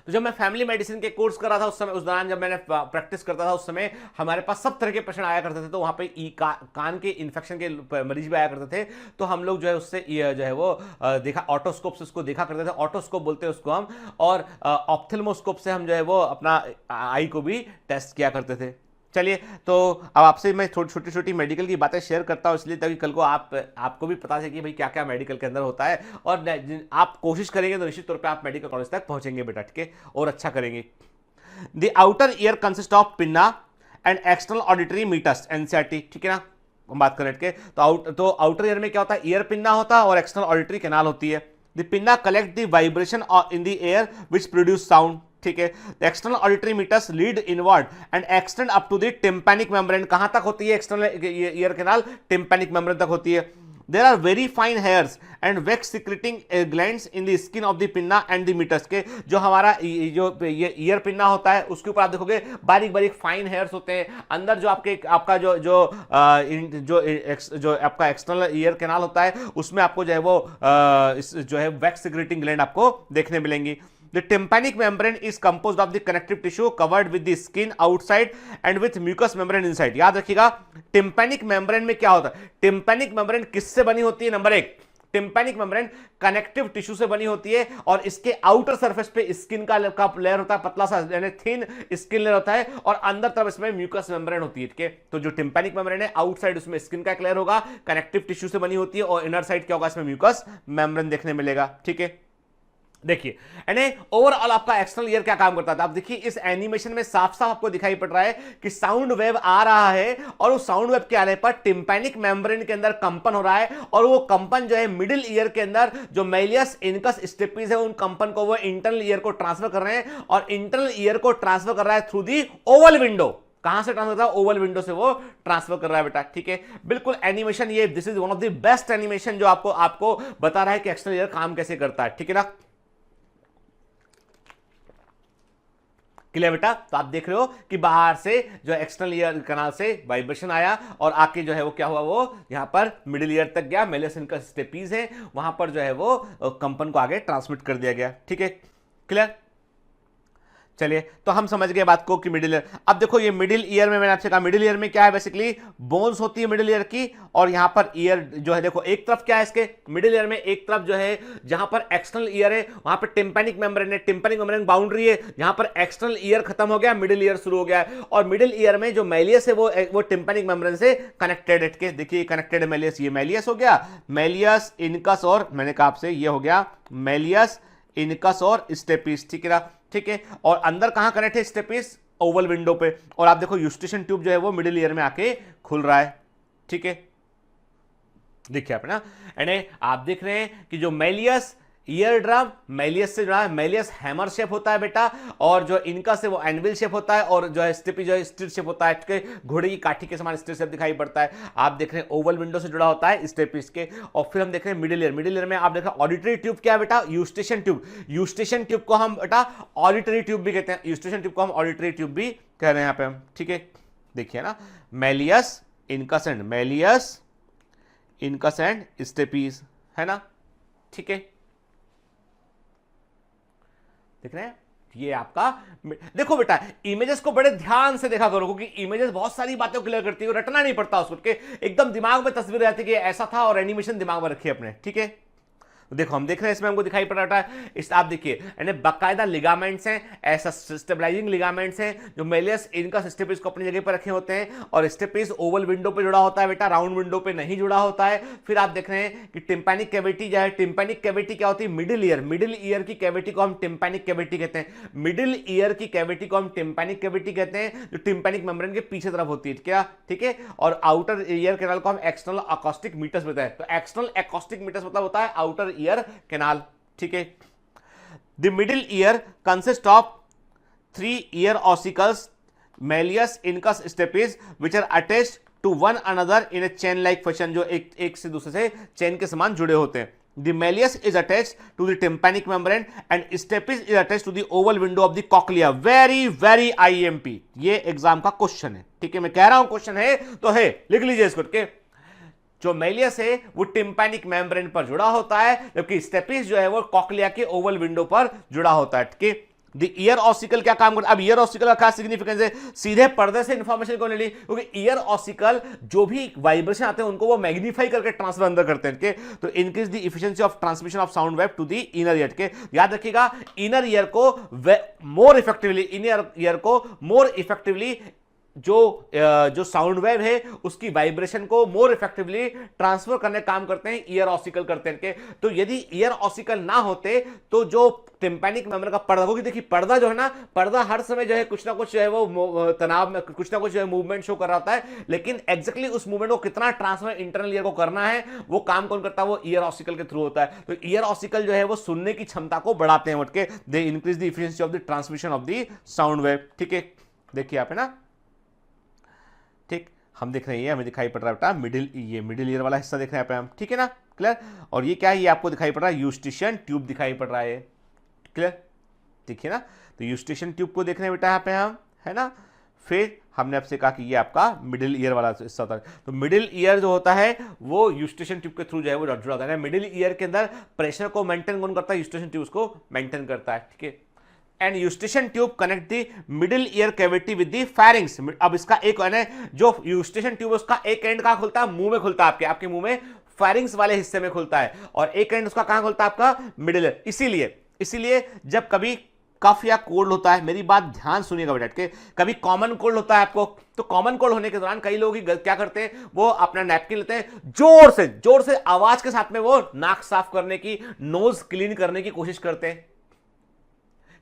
तो जब मैं फैमिली मेडिसिन के कोर्स कर रहा था उस समय, उस दौरान जब मैंने प्रैक्टिस करता था, उस समय हमारे पास सब तरह के पेशेंट आया करते थे। तो वहां पे कान के इन्फेक्शन के मरीज भी आया करते थे, तो हम लोग जो है उससे जो है वो देखा, ऑटोस्कोप से उसको देखा करते थे, ऑटोस्कोप बोलते हैं उसको हम, और ऑप्थेल्मोस्कोप से हम जो है वो अपना आई को भी टेस्ट किया करते थे। चलिए, तो अब आपसे मैं छोटी छोटी मेडिकल की बातें शेयर करता हूँ, इसलिए ताकि कल को आपको भी पता चले कि भाई क्या क्या मेडिकल के अंदर होता है, और आप कोशिश करेंगे तो निश्चित तौर पे आप मेडिकल कॉलेज तक पहुंचेंगे बेटा, ठीक है, और अच्छा करेंगे। The outer ear consist of pinna and external auditory meatus, NCERT, ठीक है ना, हम बात करें के। तो आउटर ईयर में क्या होता है, ईयर पिन्ना होता है और एक्सटर्नल ऑडिटरी कैनाल होती है। The pinna collect the vibration in the air which produce sound, ठीक है। External auditory meatus lead inward and extend up to the tympanic membrane, कहां तक होती है external ear canal, tympanic membrane तक होती है। There are very fine hairs and wax secreting glands in the skin of the pinna and the meatus, के जो हमारा जो ईयर पिन्ना होता है उसके ऊपर आप देखोगे बारीक बारीक फाइन हेयर्स होते हैं। अंदर जो आपका जो आपका एक्सटर्नल ईयर कैनाल होता है उसमें आपको जो है वो जो है वैक्स सिक्रेटिंग ग्लैंड आपको देखने मिलेंगी। The tympanic membrane is composed of the connective tissue covered with the skin outside and with mucous membrane inside. याद रखिएगा टिम्पैनिक मेम्ब्रेन में क्या होता है, टिम्पैनिक मेम्ब्रेन किससे बनी होती है, नंबर एक टिम्पैनिक मेम्ब्रेन कनेक्टिव टिश्यू से बनी होती है और इसके आउटर सरफेस पे स्किन का लेयर होता है, पतला सा यानी थिन स्किन लेयर होता है और अंदर तरफ इसमें म्यूकस मेम्ब्रेन होती है। ठीक है, तो जो टिम्पैनिक मेम्ब्रेन है आउटसाइड उसमें स्किन का एक लेयर होगा, कनेक्टिव टिश्यू से बनी होती है और इनर साइड क्या होगा, इसमें म्यूकस मेम्ब्रेन देखने मिलेगा। ठीक है, देखिए यानी ओवरऑल आपका एक्सटर्नल ईयर क्या काम करता था। आप देखिए इस एनिमेशन में साफ साफ आपको दिखाई पड़ रहा है कि साउंड वेव आ रहा है और उस साउंड वेव के आने पर टिम्पैनिक मेम्ब्रेन के अंदर कंपन हो रहा है और वो कंपन जो है मिडिल ईयर के अंदर जो मेलियस इनकस स्टेपीज है उन कंपन को वो इंटरनल ईयर को ट्रांसफर कर रहे हैं और इंटरनल ईयर को ट्रांसफर कर रहा है थ्रू दी ओवल विंडो। कहां से ट्रांसफर कर रहा है, ओवल विंडो से वो ट्रांसफर कर रहा है बेटा। ठीक है, बिल्कुल एनिमेशन ये this is one of the best animation जो आपको बता रहा है कि एक्सटर्नल ईयर काम कैसे करता है। ठीक है ना, क्लियर बेटा। तो आप देख रहे हो कि बाहर से जो एक्सटर्नल ईयर कैनाल से वाइब्रेशन आया और आके जो है वो क्या हुआ, वो यहां पर मिडिल ईयर तक गया, मेलियस इनकस स्टेपीज है वहां पर जो है वो कंपन को आगे ट्रांसमिट कर दिया गया। ठीक है, क्लियर। चलिए तो हम समझ गए बात को कि मिडिल ईयर। अब देखो ये मिडिल ईयर में मैंने आपसे कहा मिडिल ईयर में क्या है, बेसिकली बोन्स होती है मिडिल ईयर की और यहां पर ईयर जो है देखो एक तरफ क्या है इसके मिडिल ईयर में, एक तरफ जो है जहां पर एक्सटर्नल ईयर है वहां पर टिम्पैनिक मेम्ब्रेन है, टिम्पैनिक मेम्ब्रेन बाउंड्री है, यहां पर एक्सटर्नल ईयर खत्म हो गया, मिडिल ईयर शुरू हो गया है और मिडिल ईयर में जो मेलियस है वो टिम्पैनिक मेम्ब्रेन से कनेक्टेड है। देखिए कनेक्टेड है मेलियस, ये मेलियस हो गया, मेलियस इनकस और मैंने कहा आपसे ये हो गया मेलियस इनकस और स्टेपीज। ठीक है ना, ठीक है, और अंदर कहां कनेक्ट है स्टेपीज, ओवल विंडो पे और आप देखो यूस्टेशन ट्यूब जो है वो मिडिल ईयर में आके खुल रहा है। ठीक है, देखिए आप ना, यानी आप देख रहे हैं कि जो मेलियस ईयर ड्रम मेलियस से जुड़ा है, मेलियस हैमर शेप होता है बेटा और जो इनका से वो एनविल शेप होता है और जो है स्टेपी जो है स्टिर शेप होता है, घोड़े की काठी के समान स्टिर शेप दिखाई पड़ता है। आप देख रहे हैं ओवल विंडो से जुड़ा होता है स्टेपीज के और फिर हम देख रहे हैं मिडिल ईयर। मिडिल ईयर में आप देख रहे हैं ऑडिटरी ट्यूब क्या है बेटा, यूस्टेशन ट्यूब। यूस्टेशन ट्यूब को हम बेटा ऑडिटरी ट्यूब भी कहते हैं, यूस्टेशन ट्यूब को हम ऑडिटरी ट्यूब भी कह रहे हैं यहाँ पे हम। ठीक है, देखिए ना malleus incus and malleus incus and stapes है ना। ठीक है, देख रहे हैं ये आपका। देखो बेटा इमेजेस को बड़े ध्यान से देखा करो क्योंकि इमेजेस बहुत सारी बातें क्लियर करती है, रटना नहीं पड़ता उसको के एकदम दिमाग में तस्वीर रहती है कि ऐसा था और एनिमेशन दिमाग में रखिए अपने। ठीक है, देखो हम देख रहे हैं इसमें हमको दिखाई पड़ रहा है इस आप देखिए यानी बाकायदा लिगामेंट्स हैं, ऐसा स्टेबलाइजिंग लिगामेंट्स हैं जो मेलियस इनका स्टेपीज को अपनी जगह पर रखे होते हैं और स्टेपीज ओवल विंडो पे जुड़ा होता है बेटा, राउंड विंडो पे नहीं जुड़ा होता है। फिर आप देख रहे हैं कि टिम्पैनिक कैविटी जो है, टिम्पैनिक कैविटी क्या होती है, मिडिल ईयर, मिडिल ईयर की कैविटी को हम टिम्पैनिक कैविटी कहते हैं, मिडिल ईयर की कैविटी को हम टिम्पैनिक कैविटी कहते हैं जो टिम्पैनिक मेम्ब्रेन के पीछे तरफ होती है क्या। ठीक है, और आउटर ईयर कैनाल को हम एक्सटर्नल अकॉस्टिक मीटर्स बताते हैं, तो एक्सटर्नल अकॉस्टिक मीटर्स मतलब होता है आउटर ईयर कैनाल। ठीक है, the middle ear consist of 3 ear ossicles malleus incus stapes which are attached to one another in a chain like fashion, जो एक से दूसरे से चेन के समान जुड़े होते हैं। The malleus is attached to the tympanic membrane and stapes is attached to the oval window of the cochlea. Very IMP, ये एग्जाम का क्वेश्चन है। ठीक है, मैं कह रहा हूं क्वेश्चन है तो है, लिख लीजिए इसको। के जो मेलियस है वो टिम्पैनिक मेम्ब्रेन पर जुड़ा होता है जबकि स्टेपीज जो है वो कॉक्लिया के ओवल विंडो पर जुड़ा होता है। ठीक है, द ईयर ऑसिकल क्या काम करता है, अब ईयर ऑसिकल का क्या सिग्निफिकेंस है, सीधे पर्दे से इंफॉर्मेशन को नहीं ली क्योंकि ईयर ऑसिकल जो भी वाइब्रेशन आते हैं उनको वो मैग्नीफाई करके ट्रांसफर अंदर करते हैं के, तो increase the efficiency of transmission of sound wave to the inner ear के। याद रखिएगा इनर ईयर को मोर इफेक्टिवली, इनर ईयर को मोर इफेक्टिवली जो साउंड वेव है उसकी वाइब्रेशन को मोर इफेक्टिवली ट्रांसफर करने काम करते हैं ईयर ऑसिकल करते हैं के। तो यदि ईयर ऑसिकल ना होते तो जो टिम्पैनिक मेम्ब्रेन का पर्दा, क्योंकि देखिए पर्दा जो है ना, पर्दा हर समय जो है कुछ ना कुछ जो है वो तनाव में कुछ ना कुछ जो है मूवमेंट शो कर रहा होता है, लेकिन एग्जैक्टली उस मूवमेंट को कितना ट्रांसफर इंटरनल ईयर को करना है वो काम कौन करता है, वो ईयर ऑसिकल के थ्रू होता है। तो ईयर ऑसिकल जो है वो सुनने की क्षमता को बढ़ाते हैं, के they increase the efficiency of the transmission of the sound wave. ठीक है, देखिए आप है ना, ठीक हम देख रहे हैं, हमें दिखाई पड़ रहा है बेटा मिडिल ईयर वाला हिस्सा देख रहे हैं हम। ठीक है ना, क्लियर। और ये क्या है, ये आपको दिखाई पड़ रहा है यूस्टेशन ट्यूब दिखाई पड़ रहा है, क्लियर। देखिए ना, तो यूस्टेशन ट्यूब को देख रहे हैं बेटा यहाँ पे हम, है ना। फिर हमने आपसे कहा कि ये आपका मिडिल ईयर वाला हिस्सा होता है। तो मिडिल ईयर जो होता है वो यूस्टेशन ट्यूब के थ्रू जो है वो जुड़ा होता है। मिडिल ईयर के अंदर प्रेशर को मेंटेन कौन करता है? यूस्टेशन ट्यूब उसको मेंटेन करता है, ठीक है। And Eustachian tube connect the middle ear cavity with the pharynx. अब इसका एक है जो यूस्टेशन ट्यूब उसका एक एंड कहां खुलता है? मुंह में खुलता है, आपके मुंह में फेरिंग्स वाले हिस्से में खुलता है, और एक एंड उसका कहां खुलता है? आपका मिडिल ईयर। इसीलिए जब कभी कफ या कोल्ड होता है, मेरी बात ध्यान सुनिएगा बेटा के, कभी कॉमन कोल्ड होता है आपको, तो कॉमन कोल्ड होने के दौरान कई लोग क्या करते हैं, वो अपना नैपकिन लेते हैं, जोर से आवाज के साथ में वो नाक साफ करने की, नोज क्लीन करने की कोशिश करते हैं।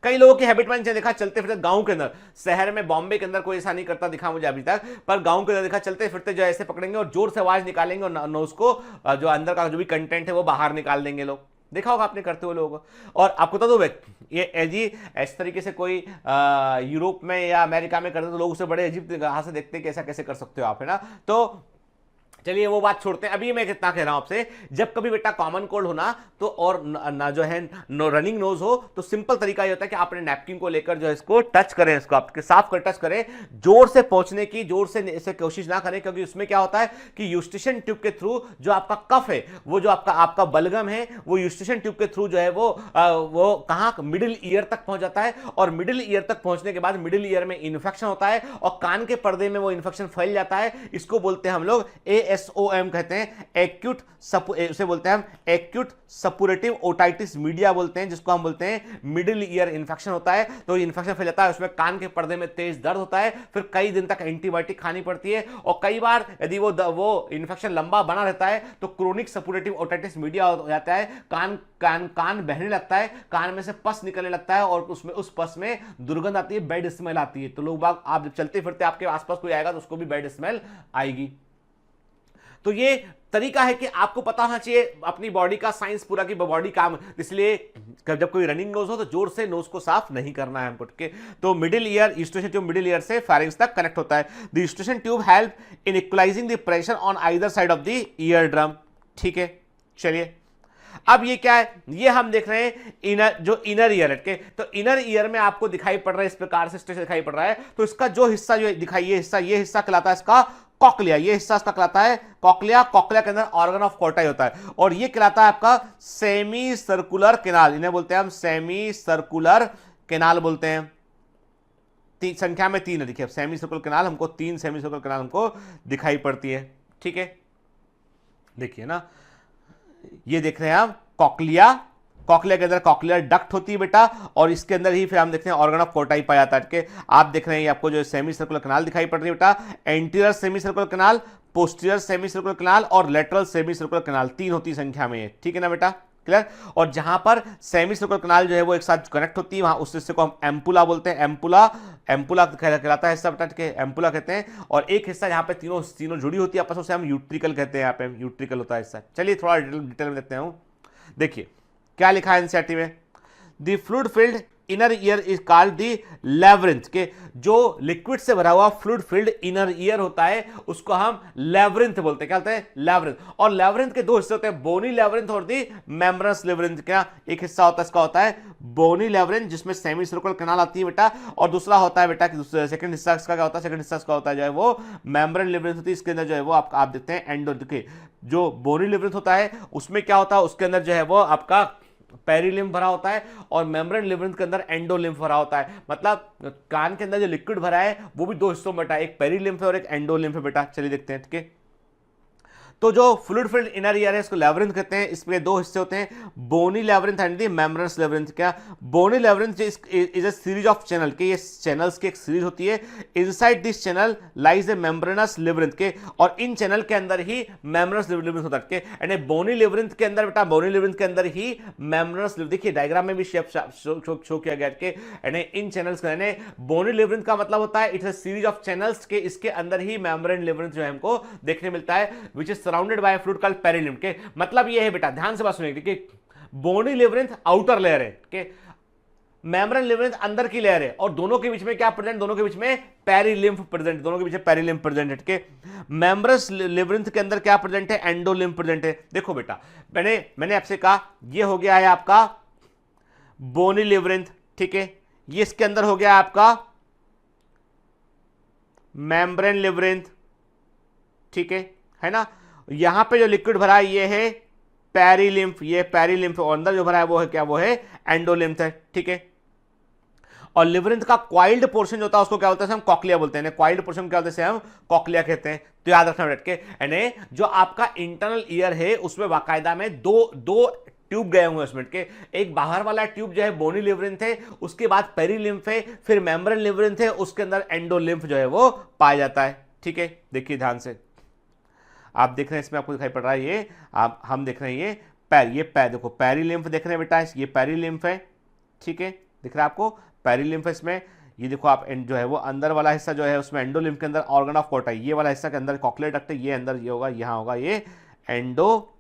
कई लोगों की हैबिट मैंने देखा चलते फिरते गांव के अंदर, शहर में बॉम्बे के अंदर कोई ऐसा नहीं करता दिखा मुझे अभी तक, पर गांव के अंदर देखा चलते फिरते जो ऐसे पकड़ेंगे और जोर से आवाज निकालेंगे और नोज को जो अंदर का जो भी कंटेंट है वो बाहर निकाल देंगे लोग। देखा होगा आपने करते हुए लोगों को। और आपको बता दो ये जी इस तरीके से कोई यूरोप में या अमेरिका में करते तो लोग उसे बड़े अजीब निगाह से देखते हैं कि ऐसा कैसे कर सकते हो आप, है ना। तो चलिए वो बात छोड़ते हैं। अभी मैं कितना कह रहा हूं आपसे, जब कभी बेटा कॉमन कोल्ड होना तो और ना जो है रनिंग नोज हो, तो सिंपल तरीका ये होता है कि आपने नैपकिन को लेकर जो है इसको टच करें, इसको आपके साफ कर टच करें, जोर से पहुंचने की जोर से इसे कोशिश ना करें, क्योंकि उसमें क्या होता है कि यूस्टेशन ट्यूब के थ्रू जो आपका कफ है, वो जो आपका बलगम है, वो यूस्टेशन ट्यूब के थ्रू जो है वो कहां? मिडिल ईयर तक पहुंच जाता है, और मिडिल ईयर तक पहुंचने के बाद मिडिल ईयर में इन्फेक्शन होता है और कान के पर्दे में वो इन्फेक्शन फैल जाता है। इसको बोलते हैं हम लोग ASOM कहते हैं, एक्यूट उसे बोलते हैं हम एक्यूट सपुरेटिव ओटाइटिस मीडिया बोलते हैं, जिसको हम बोलते हैं मिडिल ईयर इन्फेक्शन होता है। तो इन्फेक्शन फैल जाता है, उसमें कान के पर्दे में तेज दर्द होता है, फिर कई दिन तक एंटीबायोटिक खानी पड़ती है, और कई बार यदि वो इन्फेक्शन लंबा बना रहता है तो क्रोनिक सपुरेटिव ओटाइटिस मीडिया हो जाता है, कान बहने लगता है, कान में से पस निकलने लगता है, और उसमें उस पस में दुर्गंध आती है, बैड स्मेल आती है। तो लोग बाग आप जब चलते फिरते आपके आसपास कोई आएगा तो उसको भी बैड स्मेल आएगी। तो ये तरीका है कि आपको पता होना चाहिए अपनी बॉडी का साइंस पूरा की बॉडी काम, इसलिए जब कोई रनिंग नोज हो तो जोर से नोज को साफ नहीं करना है हमको, ठीक है। तो middle ear Eustachian tube middle ear से फेरिंग्स तक कनेक्ट होता है। The Eustachian tube help in equalising the pressure on either side of the ear drum, ठीक है। चलिए अब ये क्या है, ये हम देख रहे हैं इनर ईयर के। तो इनर ईयर में आपको दिखाई पड़ रहा है इस प्रकार से स्ट्रक्चर दिखाई पड़ रहा है। तो इसका जो हिस्सा जो दिखाई, ये हिस्सा कहलाता है इसका कॉक्लिया, ये हिस्सा इसका कहलाता है कॉक्लिया। कॉक्लिया के अंदर ऑर्गन ऑफ कोटाई होता है, और ये कहलाता है आपका सेमी सर्कुलर केनाल, इन्हें बोलते हैं हम सेमी सर्कुलर केनाल बोलते हैं। संख्या में 3 है, देखिए सेमी सर्कुलर केनाल हमको 3 सेमी सर्कुलर केनाल हमको दिखाई पड़ती है, ठीक है। देखिए ना, ये देख रहे हैं आप कॉक्लिया के अंदर कॉक्लियर डक्ट होती है बेटा, और इसके अंदर ही फिर हम देखते हैं ऑर्गन ऑफ कोटाई पाया जाता है। आप देख रहे हैं आपको जो सेमी सर्कुलर कैनाल दिखाई पड़ रही है बेटा, anterior semi circular canal, posterior semi circular canal और लेटरल सेमी सर्कुलर कैनाल, 3 होती संख्या में, ठीक है ना बेटा, क्लियर। और जहां पर सेमी सर्कुलर कैनाल जो है वो एक साथ कनेक्ट होती है, वहां उस हिस्से को हम एम्पुला बोलते हैं, एम्पुला कहलाता है हिस्सा बेटा, ठीक है, एम्पुला कहते हैं। और एक हिस्सा जहां पे तीनों जुड़ी होती है आपस में, उसे हम यूट्रिकल कहते हैं, यहाँ पे यूट्रिकल होता है हिस्सा। चलिए थोड़ा डिटेल में देखते हैं। देखिए क्या लिखा है एनसीईआरटी में, the fluid filled inner ear is called the labyrinth, के जो लिक्विड से भरा हुआ फ्लूइड फिल्ड इनर ईयर होता है उसको हम लेवरिंथ बोलते हैं। क्या बोलते हैं? लेवरिंथ। और लेवरिंथ के 2 हिस्से होते हैं, बोनी लेवरिंथ और दी मेम्ब्रेनस लेवरिंथ। क्या एक हिस्सा होता है इसका होता है बोनी लेवरिंथ, जिसमें सेमी सर्कुलर कैनाल आती है बेटा, और दूसरा होता है बेटा सेकंड हिस्सा इसका क्या होता है, सेकंड हिस्सा इसका होता है जो है वो मेम्ब्रेन लेवरिंथ होती है। इसके अंदर जो है वो आप देखते हैं एंडो, देखिए जो बोनी लेवरिंथ होता है उसमें क्या होता है, उसके अंदर जो है वो आपका पेरीलिम्फ भरा होता है, और मेम्ब्रेन लेवरिंथ के अंदर एंडोलिम्फ भरा होता है। मतलब कान के अंदर जो लिक्विड भरा है वो भी 2 हिस्सों में बेटा, एक पेरीलिम्फ है और एक एंडोलिम्फ है बेटा। चलिए देखते हैं, ठीक है। तो जो फ्लूइड फिल्ड इनर ईयर है इसको लेवरिंथ कहते हैं। इसमें 2 हिस्से होते हैं, बोनी लेवरिंथ एंड दी मेम्ब्रेनस लेवरिंथ। क्या bony labyrinth is a series of channel, के ये चैनल्स की एक सीरीज होती है। Inside this channel lies a membranous labyrinth, के और इन चैनल के अंदर ही मेम्ब्रेनस लेवरिंथ होता है। एंड बोनी लेवरिंथ के अंदर बेटा, बोनी लेवरिंथ के अंदर ही मेम्ब्रेनस लेवरिंथ, देखिए डायग्राम में भी शेप शो किया गया है। एंड इन चैनल्स का बोनी लेवरिंथ का मतलब होता है it's a series of channels, के इसके अंदर ही मेम्ब्रेन लेवरिंथ जो है हमको देखने मिलता है, which is surrounded by fluid called perilymph. के मतलब ये है बेटा, ध्यान से बात सुनिए, कि बोनी लेवरिंथ आउटर लेयर है, के मेम्ब्रेन लेवरिंथ अंदर की लेयर है, और दोनों के बीच में क्या प्रेजेंट, दोनों के बीच में पेरीलिम्फ प्रेजेंट, दोनों के बीच में पेरीलिम्फ प्रेजेंट है। के मेम्ब्रेनस लेवरिंथ के अंदर क्या प्रेजेंट है, एंडोलिम्फ प्रेजेंट है। देखो बेटा, मैंने आपसे कहा ये हो गया है आपका बोनी लेवरिंथ, ठीक है, ये इसके अंदर हो गया आपका मेम्ब्रेन लिवरिंथ, ठीक है ना। यहां पे जो लिक्विड भरा है ये है पेरिलिम्फ, ये पेरिलिम्फ, और अंदर जो भरा है वो है क्या, वो है एंडोलिम्फ है, ठीक है। और लिवरिंथ का क्वाइल्ड पोर्शन जो होता है उसको क्या बोलते हैं हम, कॉक्लिया बोलते हैं। क्वाइल्ड पोर्शन क्या बोलते हैं हम, कॉक्लिया कहते हैं। तो याद रखना बैठ के, यानी जो आपका इंटरनल ईयर है उसमें बाकायदा में दो ट्यूब गए हुए उसमें के, एक बाहर वाला ट्यूब जो है बोनी लिवरिंथ है, उसके बाद पेरिलिम्फ है, फिर मेम्ब्रेन लिवरिंथ है, उसके अंदर एंडोलिम्फ जो है वो पाया जाता है, ठीक है। देखिए ध्यान से, आप देख रहे हैं इसमें आपको दिखाई पड़ रहा है ये, आप हम देख रहे हैं ये पैर देखो, पेरिलिम्फ देख रहे हैं बेटा, ये पेरिलिम्फ है, ठीक है, दिख रहा है आपको पेरिलिम्फ इसमें। ये देखो आप जो है वो अंदर वाला हिस्सा जो है उसमें एंडोलिम्फ के अंदर ऑर्गन ऑफ कोटाई, ये वाला हिस्सा के अंदर कॉक्लियर डक्ट है, ये अंदर ये होगा, यहाँ होगा ये एंडो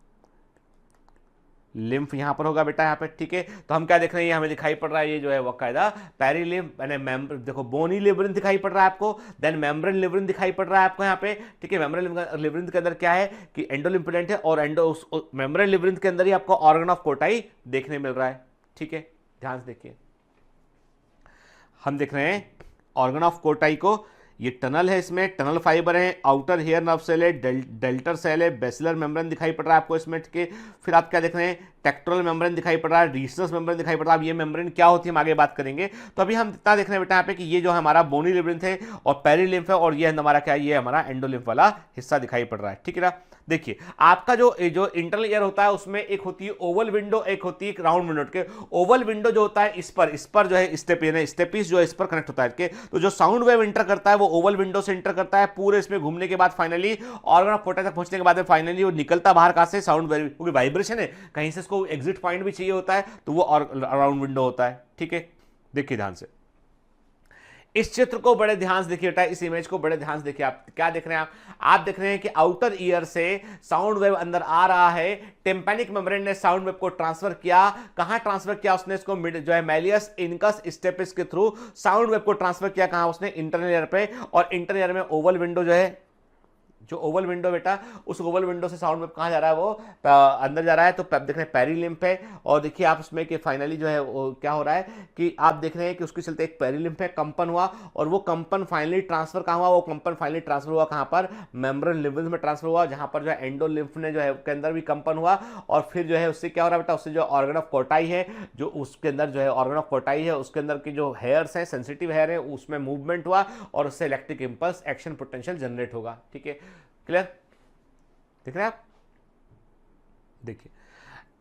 लिम्फ यहां पर होगा बेटा, यहाँ पे, ठीक है। तो हम क्या देख रहे हैं, हमें दिखाई पड़ रहा है ये जो है वो कायदा पेरिलिम्फ, यानी देखो बोनी लिवरिन दिखाई पड़ रहा है आपको, देन मेम्ब्रेन लिवरिन दिखाई पड़ रहा है आपको यहाँ पे, ठीक है। मेम्ब्रेन लिवरिन के अंदर क्या है कि एंडोलिम्फेडेंट है, और मेम्ब्रेन लिवरिन के अंदर ही आपको ऑर्गन ऑफ कोटाई देखने मिल रहा है, ठीक है। ध्यान से देखिए, हम देख रहे हैं ऑर्गन ऑफ कोटाई को, ये टनल है, इसमें टनल फाइबर है, आउटर हेयर नर्व सेल है, डेल्टर सेल है, बेसिलर मेम्ब्रेन दिखाई पड़ रहा है आपको इसमें, ठीक है। फिर आप क्या देख रहे हैं, टेक्टोरल मेम्ब्रेन दिखाई पड़ रहा है, रीसनस मेम्ब्रेन दिखाई पड़ रहा है। अब ये मेम्ब्रेन क्या होती है हम आगे बात करेंगे। तो अभी हम इतना देख रहे हैं बेटा यहाँ पे कि ये जो हमारा बोनी लिवरिन है और पेरिलिम्फ है, और ये हमारा क्या है, ये हमारा एंडोलिम्फ वाला हिस्सा दिखाई पड़ रहा है, ठीक है ना। देखिए आपका जो इंटरनल ईयर होता है उसमें एक होती है ओवल विंडो, एक होती है राउंड विंडो के। ओवल विंडो जो होता है इस पर जो है स्टेपिस जो है इस पर कनेक्ट होता है के। तो जो साउंड वेव इंटर करता है वो ओवल विंडो से इंटर करता है, पूरे इसमें घूमने के बाद फाइनली ऑर्गन ऑफ कोटाई तक पहुंचने के बाद में फाइनली वो निकलता बाहर कहां से, साउंड वेव, क्योंकि वाइब्रेशन है कहीं से, इसको एग्जिट पॉइंट भी चाहिए होता है, तो वो राउंड विंडो होता है, ठीक है। देखिए ध्यान से इस चित्र को बड़े ध्यान से देखिए बेटा, इस इमेज को बड़े ध्यान से देखिए। आप क्या देख रहे हैं, आप देख रहे हैं कि आउटर ईयर से साउंड वेव अंदर आ रहा है, टिम्पैनिक मेम्ब्रेन ने साउंड वेव को ट्रांसफर किया, कहां ट्रांसफर किया उसने, इसको जो है मेलियस इनकस स्टेपिस के थ्रू साउंड वेव को ट्रांसफर किया, कहां उसने, इंटरनल ईयर पे। और इंटरनल ईयर में ओवल विंडो जो है, जो ओवल विंडो बेटा, उस ओवल विंडो से साउंड वेव कहां जा रहा है, वो अंदर जा रहा है। तो देख रहे हैं पेरिलिम्फ है, और देखिए आप उसमें कि फाइनली जो है वो क्या हो रहा है कि आप देख रहे हैं कि उसके चलते एक पेरिलिम्फ है, कंपन हुआ, और वो कंपन फाइनली ट्रांसफर कहां हुआ, वो कंपन फाइनली ट्रांसफर हुआ कहां पर, मेम्ब्रेन लिवरिन में ट्रांसफर हुआ, जहां पर जो है एंडोलिम्फ ने जो है के अंदर भी कंपन हुआ। और फिर जो है उससे क्या हो रहा है बेटा, उससे जो ऑर्गन ऑफ कोटाई है, जो उसके अंदर जो है ऑर्गन ऑफ कोटाई है, उसके अंदर की जो हेयर्स हैं, सेंसिटिव हेयर है, उसमें मूवमेंट हुआ, और उससे electric impulse action potential generate होगा, ठीक है। क्लियर, देख रहे हैं आप, देखिए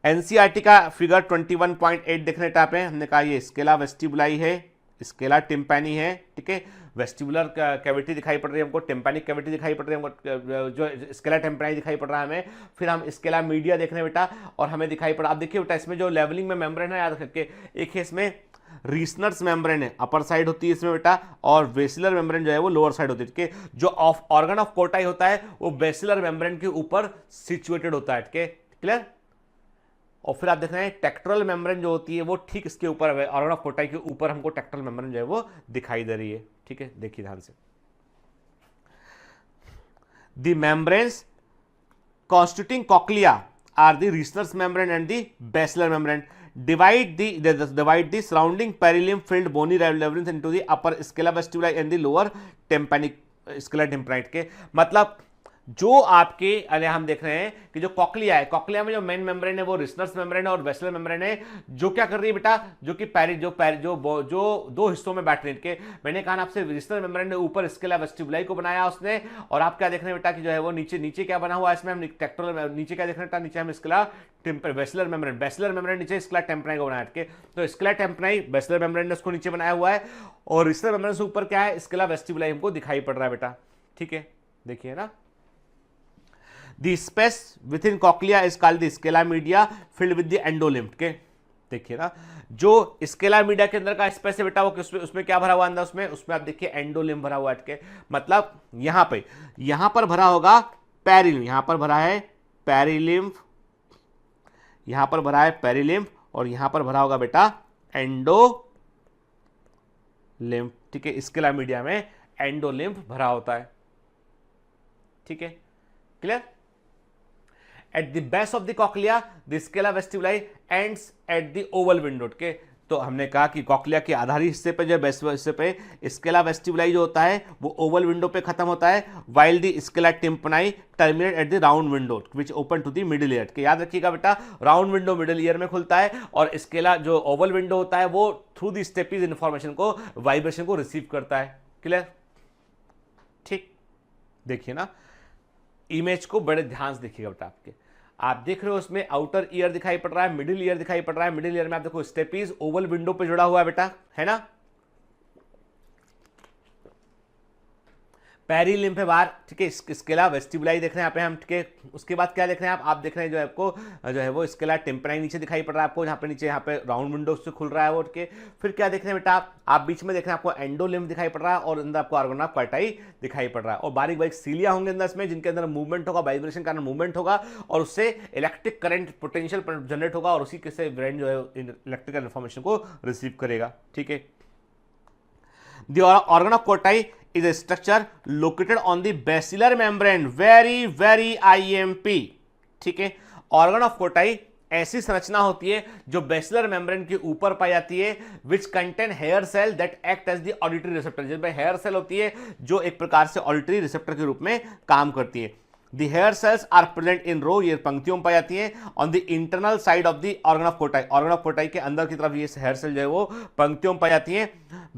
एनसीईआरटी का फिगर 21.8 देख रहे हैं, हमने कहा ये स्केला वेस्टिबुलाई है, स्केला टिम्पैनी है, ठीक है। वेस्टिबुलर कैविटी दिखाई पड़ रही है हमको, टिम्पैनिक कैविटी दिखाई पड़ रही है हमको, जो स्केला टिम्पैनी दिखाई पड़ रहा है हमें। फिर हम स्केला मीडिया देख रहे हैं बेटा, और हमें दिखाई पड़ा, आप देखिए बेटा इसमें जो लेवलिंग में मेम्ब्रेन है, याद रख के, एक है इसमें रीसनर्स मेम्ब्रेन है, अपर साइड होती है इसमें बेटा, और बेसिलर मेम्ब्रेन जो है वो लोअर साइड होती है, ठीक है। जो ऑर्गन ऑफ कोटाई होता है वो बेसिलर मेम्ब्रेन के ऊपर सिचुएटेड होता है, ठीक है, क्लियर। और फिर आप देख रहे हैं टेक्टोरल मेम्ब्रेन जो होती है वो ठीक इसके ऊपर, ऑर्गन ऑफ कोटाई के ऊपर हमको टेक्टोरल मेम्ब्रेन जो है वो दिखाई दे रही है, ठीक है। देखिए ध्यान से, the membranes constituting cochlea are the Reissner's membrane and the basilar membrane. Divide the surrounding perilymph filled bony labyrinth into the upper scala vestibuli and the lower tympanic scala tympanoid के मतलब जो आपके अरे हम देख रहे हैं कि जो कॉक्लिया है, कॉक्लिया में जो मेन मेम्ब्रेन है वो रिसनर्स मेम्ब्रेन है और बेसिलर मेम्ब्रेन है, जो क्या कर रही है बेटा, जो कि जो दो हिस्सों में बैठ रही है। मैंने कहा आपसे रिसनर मेम्ब्रेन ने ऊपर स्केला वेस्टिबुलाई को बनाया उसने, और आप क्या देख रहे हैं बेटा कि जो है वो नीचे क्या बना हुआ है इसमें, हम टेक्टोरल नीचे क्या देख रहे हैं, नीचे हम स्केला बेसिलर मेम्ब्रेन नीचे स्केला टेम्पनाई को बनाया के, तो स्केला टेम्पनाई बेसिलर मेम्ब्रेन ने उसको नीचे बनाया हुआ है, और रिसनर मेम्ब्रेन से ऊपर क्या है, स्केला वेस्टिबुलाई हमको दिखाई पड़ रहा है बेटा, ठीक है। देखिए ना, The space within cochlea is called the scala media filled with the endolymph के, देखिए ना, जो स्केला मीडिया के अंदर का स्पेस है बेटा वो उसमें क्या भरा हुआ अंदर, उसमें आप देखिए एंडोलिम्फ भरा हुआ है, मतलब यहां पर भरा होगा पेरिलिम्फ, यहां पर भरा है पेरिलिम्फ, यहां पर भरा है पेरिलिम्फ, और यहां पर भरा होगा बेटा एंडोलिम्फ, ठीक है। स्केला मीडिया में एंडोलिम्फ भरा होता है, ठीक है, clear. At the base of the cochlea, the scala vestibuli ends at the oval window, के तो हमने कहा कि कॉक्लिया के आधारी हिस्से पे जो हिस्से पे स्केला वेस्टिबुलाई जो होता है वो ओवल विंडो पे खत्म होता है, while the scala tympani terminate at the round window which open to the middle ear. के याद रखिएगा बेटा, राउंड विंडो मिडिल ईयर में खुलता है और स्केला जो ओवल विंडो होता है वो थ्रू द स्टेपीज इंफॉर्मेशन को, वाइब्रेशन को रिसीव करता है। क्लियर? ठीक, देखिए ना, इमेज को बड़े ध्यान से देखिएगा बेटा। आप देख रहे हो उसमें आउटर ईयर दिखाई पड़ रहा है, मिडिल ईयर दिखाई पड़ रहा है। मिडिल ईयर में आप देखो स्टेपीज ओवल विंडो पे जुड़ा हुआ है बेटा, है ना। पेरिलिम्फ है बाहर, ठीक है। स्केला वेस्टिबुलाई देख रहे हैं यहाँ पे हम, ठीक है। उसके बाद क्या देख रहे हैं आप देख रहे हैं जो है आपको जो है वो स्केला टिम्पनाई नीचे दिखाई पड़ रहा है आपको, यहाँ पे नीचे यहाँ पे राउंड विंडो से खुल रहा है वो, ठीक है। फिर क्या देख रहे हैं बेटा आप बीच में देख रहे हैं आपको एंडोलिम्फ दिखाई पड़ रहा है और अंदर आपको ऑर्गन ऑफ कार्टाई दिखाई पड़ रहा है और बारीक बारीक सीलिया होंगे अंदर इसमें, जिनके अंदर मूवमेंट होगा, वाइब्रेशन का मूवमेंट होगा और उससे इलेक्ट्रिक करंट पोटेंशियल जनरेट होगा और उसी से ब्रेन जो है इलेक्ट्रिकल इन्फॉर्मेशन को रिसीव करेगा, ठीक है। The organ of Corti is a structure located on the basilar membrane, very IMP, ठीक है। ऑर्गन ऑफ कोटाई ऐसी संरचना होती है जो बेसिलर मेम्ब्रेन के ऊपर पाई जाती है, which contain hair cell that act as the auditory receptor, जिसमें हेयर सेल होती है जो एक प्रकार से ऑडिटरी रिसेप्टर के रूप में काम करती है। The hair cells are present in row, ये पंक्तियों में पाई जाती है। On the internal side of the organ of Corti, organ of Corti के अंदर की तरफ ये हेयर सेल जो है वो पंक्तियों में पाई जाती है।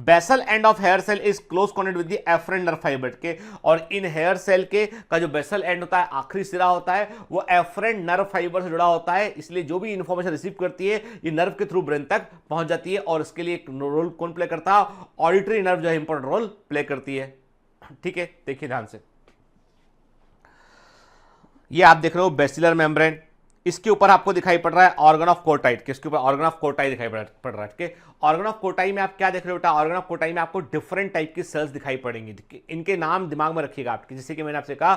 Basal end of hair cell is close connected with the afferent nerve fiber के, और इन हेयर सेल के का जो बेसल एंड होता है, आखिरी सिरा होता है, वो एफरेंट नर्व फाइबर से जुड़ा होता है। इसलिए जो भी इंफॉर्मेशन रिसीव करती है ये नर्व के थ्रू ब्रेन तक पहुंच जाती है और इसके लिए एक रोल कौन प्ले करता है? ऑडिटरी नर्व जो है इंपॉर्टेंट रोल प्ले करती है, ठीक है। देखिए ध्यान से, ये आप देख रहे हो बेसिलर मेम्ब्रेन, इसके ऊपर आपको दिखाई पड़ रहा है ऑर्गन ऑफ कोटाई, किसके ऊपर? ऑर्गन ऑफ कोटाई दिखाई पड़ रहा है, ठीक है। ऑर्गन ऑफ कोटाई में आप क्या देख रहे हो बेटा? ऑर्गन ऑफ कोटाई में आपको डिफरेंट टाइप की सेल्स दिखाई पड़ेंगी, इनके नाम दिमाग में रखिएगा आपके, जैसे कि मैंने आपसे कहा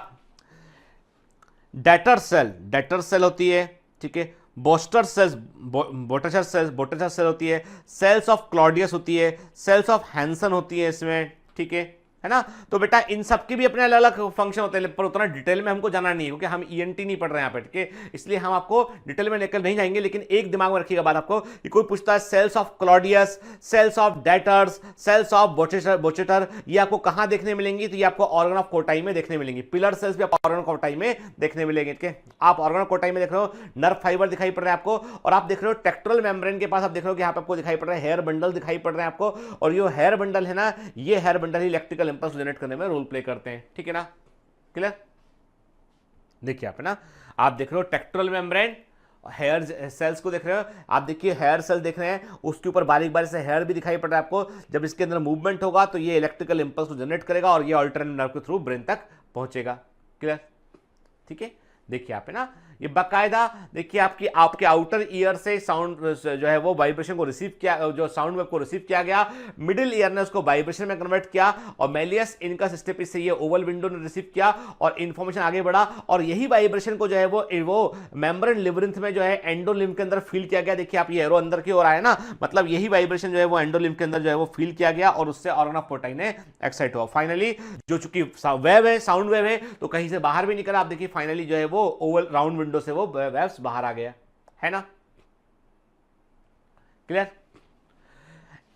डेटर सेल होती है, ठीक है। बोस्टर सेल्स, बोटेचर सेल होती है। सेल्स ऑफ क्लॉडियस होती है, सेल्स ऑफ हैंसन होती है इसमें, ठीक है ना। तो बेटा इन सब के भी अपने अलग अलग फंक्शन होते हैं, पर उतना डिटेल में हमको जाना नहीं है क्योंकि हम ईएनटी नहीं पढ़ रहे हैं यहाँ पे, ठीक है। इसलिए हम आपको डिटेल में लेकर नहीं जाएंगे, लेकिन एक दिमाग में रखिएगा बात आपको कि कोई पूछता है cells of Claudius, cells of Deiters, cells of Boettcher, ये आपको कहां देखने मिलेंगी? तो ये आपको ऑर्गन ऑफ कोटाई में देखने मिलेंगी। पिलर सेल्स भी ऑर्गन ऑफ कोटाई में देखने मिलेंगे, ठीक है। आप ऑर्गन ऑफ कोटाई में देख रहे हो नर्व फाइबर दिखाई पड़ रहा है आपको, और आप देख रहे हो टेक्टोरल मेम्ब्रेन के पास आप देख रहे हो कि यहाँ पे आपको दिखाई पड़ रहा है हेयर बंडल दिखाई पड़ रहे हैं आपको, और ये हेयर बंडल है ना, ये हेयर बंडल ही इलेक्ट्रिकल इंपल्स जनरेट करने में रोल प्ले करते हैं, ठीक है ना। क्लियर? देखिए आप, है ना, आप देख रहे हो टेक्टोरल मेम्ब्रेन, हेयर सेल्स को देख रहे हो आप, देखिए हेयर सेल देख रहे हैं, उसके ऊपर बारीक बारीक से हेयर भी दिखाई पड़ रहा है आपको। जब इसके अंदर मूवमेंट होगा तो ये इलेक्ट्रिकल इंपल्स को जनरेट करेगा और ये अल्टरनेट नर्व के थ्रू ब्रेन तक पहुंचेगा। क्लियर? ठीक है, देखिए आप, है ना, ये बाकायदा देखिए आपके आउटर ईयर से साउंड जो है वो वाइब्रेशन को रिसीव किया, जो साउंड वेव को रिसीव किया गया, मिडिल ईयर ने उसको वाइब्रेशन में कन्वर्ट किया और मेलियस इनकस स्टेपिस से ये ओवल विंडो ने रिसीव किया और इंफॉर्मेशन आगे बढ़ा, और यही वाइब्रेशन को जो है वो मेम्ब्रेन लिवरिंथ में जो है एंडोलिम्फ के अंदर फील किया गया। देखिए आप, ये एरो अंदर की ओर आया ना, मतलब यही वाइब्रेशन जो है वो एंडोलिम्फ के अंदर जो है वो फील किया गया और उससे ऑर्गन ऑफ कोटाई ने एक्साइट हुआ। फाइनली जो चूंकि वेव है, साउंड वेव है, तो कहीं से बाहर भी निकला। आप देखिए फाइनली जो है वो ओवल राउंड विंडो से वो वेव्स बाहर आ गया, है ना। Clear?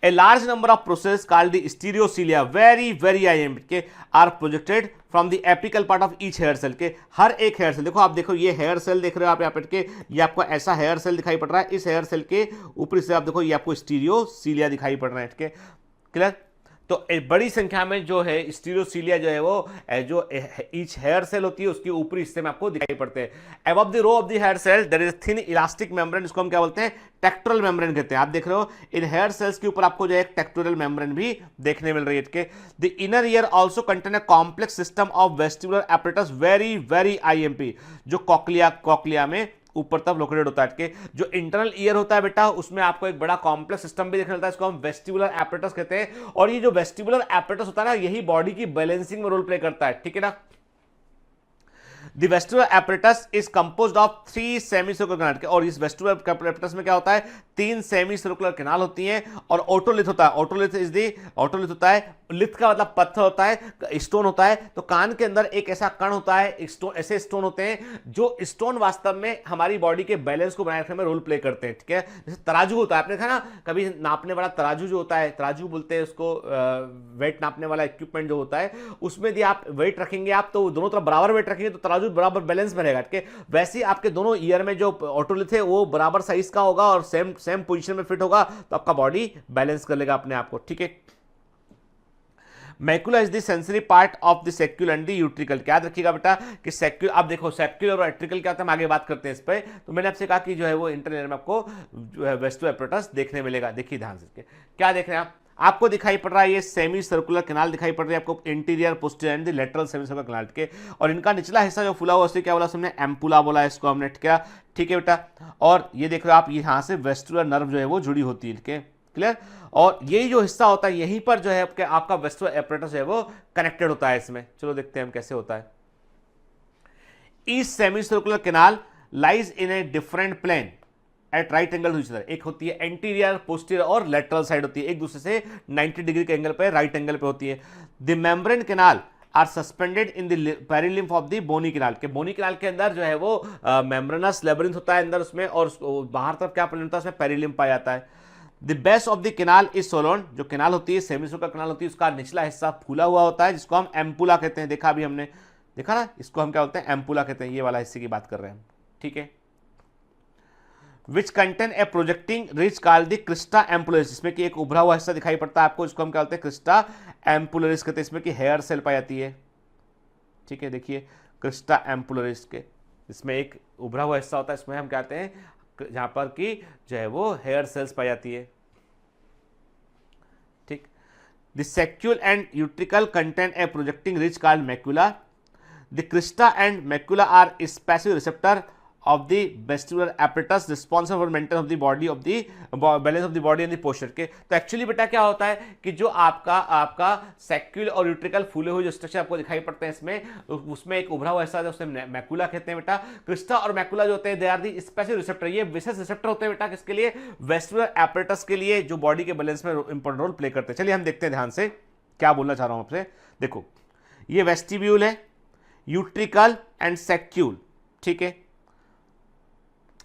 A large number of processes called the stereocilia, very IMP are projected from the apical part of each hair cell के, हर एक हेयर सेल देखो, आप देखो ये हेयर सेल देख रहे हो आप यहाँ पे, ये आपको ऐसा हेयर सेल दिखाई पड़ रहा है, इस हेयर सेल के ऊपरी से आप देखो ये आपको स्टीरियोसीलिया दिखाई पड़ रहे हैं, ठीक है। क्लियर? तो एक बड़ी संख्या में जो है स्टीरियोसीलिया जो है वो जो ईच हेयर सेल होती है उसके ऊपरी हिस्से में आपको दिखाई पड़ते हैं। Above the row of the hair cell there is thin elastic membrane, इसको हम क्या बोलते हैं? टेक्टोरल मेम्ब्रेन कहते हैं। आप देख रहे हो इन हेयर सेल्स के ऊपर आपको जो है एक टेक्टोरल मेम्ब्रेन भी देखने मिल रही है। The inner year also contain a complex system of vestibular apparatus, very IMP, जो कॉक्लिया में ऊपर तक लोकेटेड होता है। जो इंटरनल ईयर होता है बेटा, उसमें आपको एक बड़ा कॉम्प्लेक्स सिस्टम भी देखने मिलता है, इसको हम वेस्टिबुलर एपरेटस कहते हैं। और ये जो वेस्टिबुलर एपरेटस होता है ना, यही बॉडी की बैलेंसिंग में रोल प्ले करता है, ठीक है ना। The vestibular apparatus is composed of 3 semi circular canal के, और इस वेस्टिबुलर एपरेटस में क्या होता है, 3 सेमी सर्कुलर कैनाल होती हैं, और ऑटोलिथ होता है। ऑटोलिथ होता है, लिथ का मतलब पत्थर होता है, स्टोन होता है। तो कान के अंदर एक ऐसा कण होता है, ऐसे स्टोन होते हैं जो स्टोन वास्तव में हमारी बॉडी के बैलेंस को बनाए रखने में रोल प्ले करते हैं, ठीक है। जैसे तराजू होता है, आपने देखा ना कभी नापने वाला तराजू जो होता है, तराजू बोलते हैं उसको, वेट नापने वाला इक्विपमेंट जो होता है, उसमें यदि आप वेट रखेंगे आप, तो दोनों तरफ बराबर वेट रखेंगे तो तराजू बराबर बैलेंस में रहेगा, ठीक है। वैसे ही आपके दोनों ईयर में जो ऑटोलिथ है वो बराबर साइज का होगा और सेम पोजीशन में फिट होगा, तो आपका बॉडी बैलेंस कर लेगा अपने आप को, ठीक है। Macula is the sensory part of the saccule and the utricle. याद रखिएगा बेटा कि सेक्यूल, आप देखो सेक्यूल और एट्रिकल क्या होता है, हम आगे बात करते हैं इस पे। तो मैंने आपसे कहा कि जो है वो इंटरनल में आपको जो है वेस्टिबुलर एपरेटस देखने मिलेगा। देखिए ध्यान से, क्या देख रहे हैं आप, आपको दिखाई पड़ रहा है ये सेमी सर्कुलर कैनाल दिखाई पड़ रही है आपको, interior posterior and the lateral semi circular canal के, और इनका निचला हिस्सा जो फुला हुआ उससे क्या बोला हमने, एम्पुला बोला इसको हमने, ठीक है बेटा। और ये देख रहे हो आप, यहाँ से वेस्टिबुलर नर्व जो है वो जुड़ी होती है, ठीक है, क्लियर। और यही जो हिस्सा होता है यहीं पर जो है आपका वेस्टिबुलर एपरेटस है वो कनेक्टेड होता है इसमें। चलो देखते हैं हम कैसे होता है। Each semi circular canal lies in a different plane at right angle to each other. एक होती है एंटीरियर, पोस्टीरियर और लेटरल साइड होती है, एक दूसरे से 90 डिग्री के एंगल पे, राइट एंगल पे होती है। The membrane canal are suspended in the perilymph of the bony canal के, बोनी कैनाल के अंदर जो है वो मेम्ब्रेनस लेबिरिंथ होता है अंदर उसमें, और बाहर तरफ क्या होता है उसमें पेरिलिम्फ पाया जाता है। The base of the canal is swollen, जो कैनाल होती है सेमी सर्कुलर कैनाल होती है उसका निचला हिस्सा फूला हुआ होता है, जिसको हम एम्पुला कहते हैं। देखा अभी हमने, देखा ना, इसको हम क्या बोलते हैं, एम्पुला कहते हैं। ये वाला हिस्से की बात कर रहे हैं हम, ठीक है। Which contain a projecting ridge called the Crysta ampullaris, जिसमें कि एक उभरा हुआ हिस्सा दिखाई पड़ता है आपको, इसको हम क्या बोलते हैं, क्रिस्टा एम्पुलरिस कहते हैं। इसमें कि हेयर सेल पाई जाती है, ठीक है। देखिए क्रिस्टा एम्पुलरिस के, इसमें एक उभरा हुआ हिस्सा होता है, इसमें हम कहते हैं जहां पर कि जो है वो हेयर सेल्स पाई जाती है, ठीक। The saccule and utricle content a projecting ridge called macula. The crista and macula are specific receptor of the vestibular apparatus responsible for maintenance of the body of the balance of the body and the posture के। तो actually बेटा क्या होता है कि जो आपका सेक्यूल और यूट्रिकल फूले हुए जो स्ट्रक्चर आपको दिखाई पड़ते हैं इसमें, उसमें एक उभरा हुआ हिस्सा है, उसे मैकुला कहते हैं बेटा। क्रिस्टा और मैकुला जो होते हैं they are the special receptor, ये विशेष रिसेप्टर होते हैं बेटा किसके लिए, वेस्टिबुलर एपरेटस के लिए, जो बॉडी के बैलेंस में इंपॉर्टेंट रोल प्ले करते हैं। चलिए हम देखते हैं ध्यान से क्या बोलना चाह रहा हूं आपसे। देखो ये वेस्टिब्यूल है, यूट्रिकल एंड सेक्यूल, ठीक है।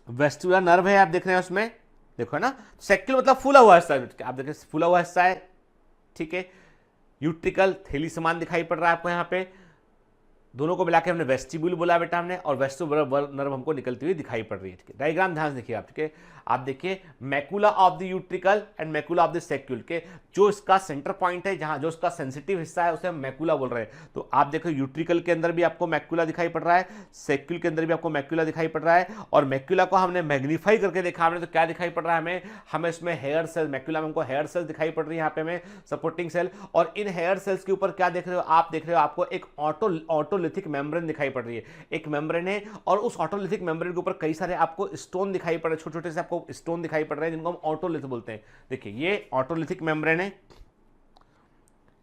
वेस्टिबुलर नर्व है आप देख रहे हैं उसमें, देखो ना, सेक्यूल मतलब फूला हुआ हिस्सा है, आप देखें फूला हुआ हिस्सा है, ठीक है। यूट्रिकल थैली समान दिखाई पड़ रहा है आपको यहाँ पे, दोनों को मिला के हमने वेस्टिब्यूल बोला बेटा हमने, और वेस्टिबुलर नर्व हमको निकलती हुई दिखाई पड़ रही है, ठीक है। डायग्राम ध्यान से देखिए आप, ठीक है। आप देखिए macula of the utricle and macula of the saccule के, जो इसका सेंटर पॉइंट है, जहां जो इसका सेंसिटिव हिस्सा है उसे हम मैकुला बोल रहे हैं। तो आप देखो यूट्रिकल के अंदर भी आपको मैकुला दिखाई पड़ रहा है, सेक्यूल के अंदर भी आपको मैकुला दिखाई पड़ रहा है, और मैकुला को हमने मैग्नीफाई करके देखा हमने, तो क्या दिखाई पड़ रहा है हमें इसमें हेयर सेल, मैकुला में हमको हेयर सेल्स दिखाई पड़ रही है यहाँ पे हमें, सपोर्टिंग सेल। और इन हेयर सेल्स के ऊपर क्या देख रहे हो आप, देख रहे हो आपको एक ऑटोलिथिक मेम्ब्रेन दिखाई पड़ रही है, एक मेम्ब्रेन है, और उस ऑटोलिथिक मेम्ब्रेन के ऊपर कई सारे आपको स्टोन दिखाई पड़ रहे हैं, छोटे छोटे से आपको स्टोन दिखाई पड़ रहे हैं, जिनको हम ऑटोलिथ बोलते हैं। देखिए ये ऑटोलिथिक मेम्ब्रेन है,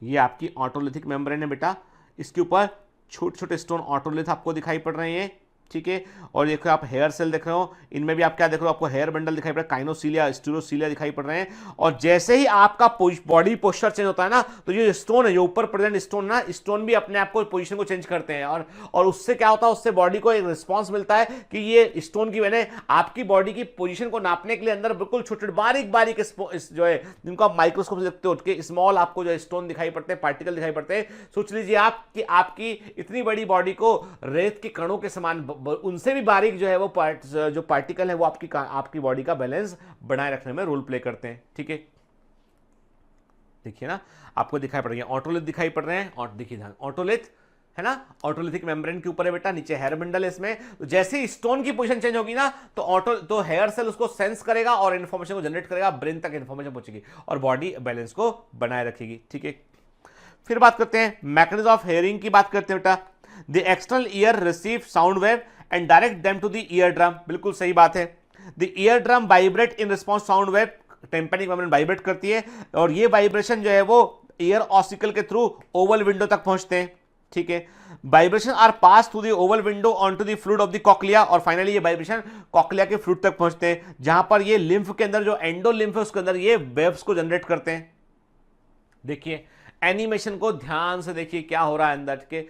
ये आपकी ऑटोलिथिक मेम्ब्रेन है बेटा, इसके ऊपर छोटे छोटे स्टोन ऑटोलिथ आपको दिखाई पड़ रहे हैं, ठीक है। और देखो आप हेयर सेल देख रहे हो, इनमें भी आप क्या देख रहे हो, आपको हेयर बंडल दिखाई पड़ रहा है, काइनोसिलिया, स्टीरोसिलिया दिखाई पड़ रहे हैं। और जैसे ही आपका बॉडी पोस्चर चेंज होता है ना, तो ये स्टोन है, जो ऊपर प्रेजेंट स्टोन ना, स्टोन भी अपने आप को पोजीशन को चेंज करते हैं, और उससे क्या होता है, उससे बॉडी को एक रिस्पॉन्स मिलता है कि ये स्टोन की मैंने आपकी बॉडी की पोजिशन को नापने के लिए अंदर बिल्कुल छोटे बारीक बारीक जो है, जिनको आप माइक्रोस्कोप से देखते हो कि स्मॉल आपको जो स्टोन दिखाई पड़ते हैं, पार्टिकल दिखाई पड़ते हैं। सोच लीजिए आप कि आपकी इतनी बड़ी बॉडी को रेत के कणों के समान, उनसे भी बारीक जो है वो जो पार्टिकल है वो आपकी बॉडी का बैलेंस बनाए रखने में रोल प्ले करते हैं, ठीक है। देखिए ना आपको दिखाई पड़ रही है, ऑटोलिथ दिखाई पड़ रहे हैं, और देखिए ध्यान, ऑटोलिथ है ना, ऑटोलिथिक मेम्ब्रेन के ऊपर है बेटा, नीचे हेयर बंडल है इसमें। तो जैसे ही स्टोन की पोजीशन चेंज होगी ना, तो हेयर सेल उसको सेंस करेगा और इंफॉर्मेशन को जनरेट करेगा, ब्रेन तक इंफॉर्मेशन पहुंचेगी और बॉडी बैलेंस को बनाए रखेगी, ठीक है। फिर बात करते हैं मैकेनिज्म ऑफ हेयरिंग की, बात करते हैं बेटा। The external ear receive sound wave and direct them to the ear drum, बिल्कुल सही बात है। The ear drum vibrate in response sound wave, tympanic membrane vibrate करती है, और ये वाइब्रेशन जो है वो ईयर ऑसिकल के थ्रू ओवल विंडो तक पहुंचते हैं, ठीक है। Vibration are pass through the oval window on to the fluid of the cochlea, और फाइनली ये वाइब्रेशन कॉकलिया के फ्लूइड तक पहुंचते हैं, जहां पर ये लिम्फ के अंदर जो एंडोलिम्फ है उसके अंदर ये वेव्स को जनरेट करते हैं। देखिए एनिमेशन को ध्यान से देखिए क्या हो रहा है अंदर के,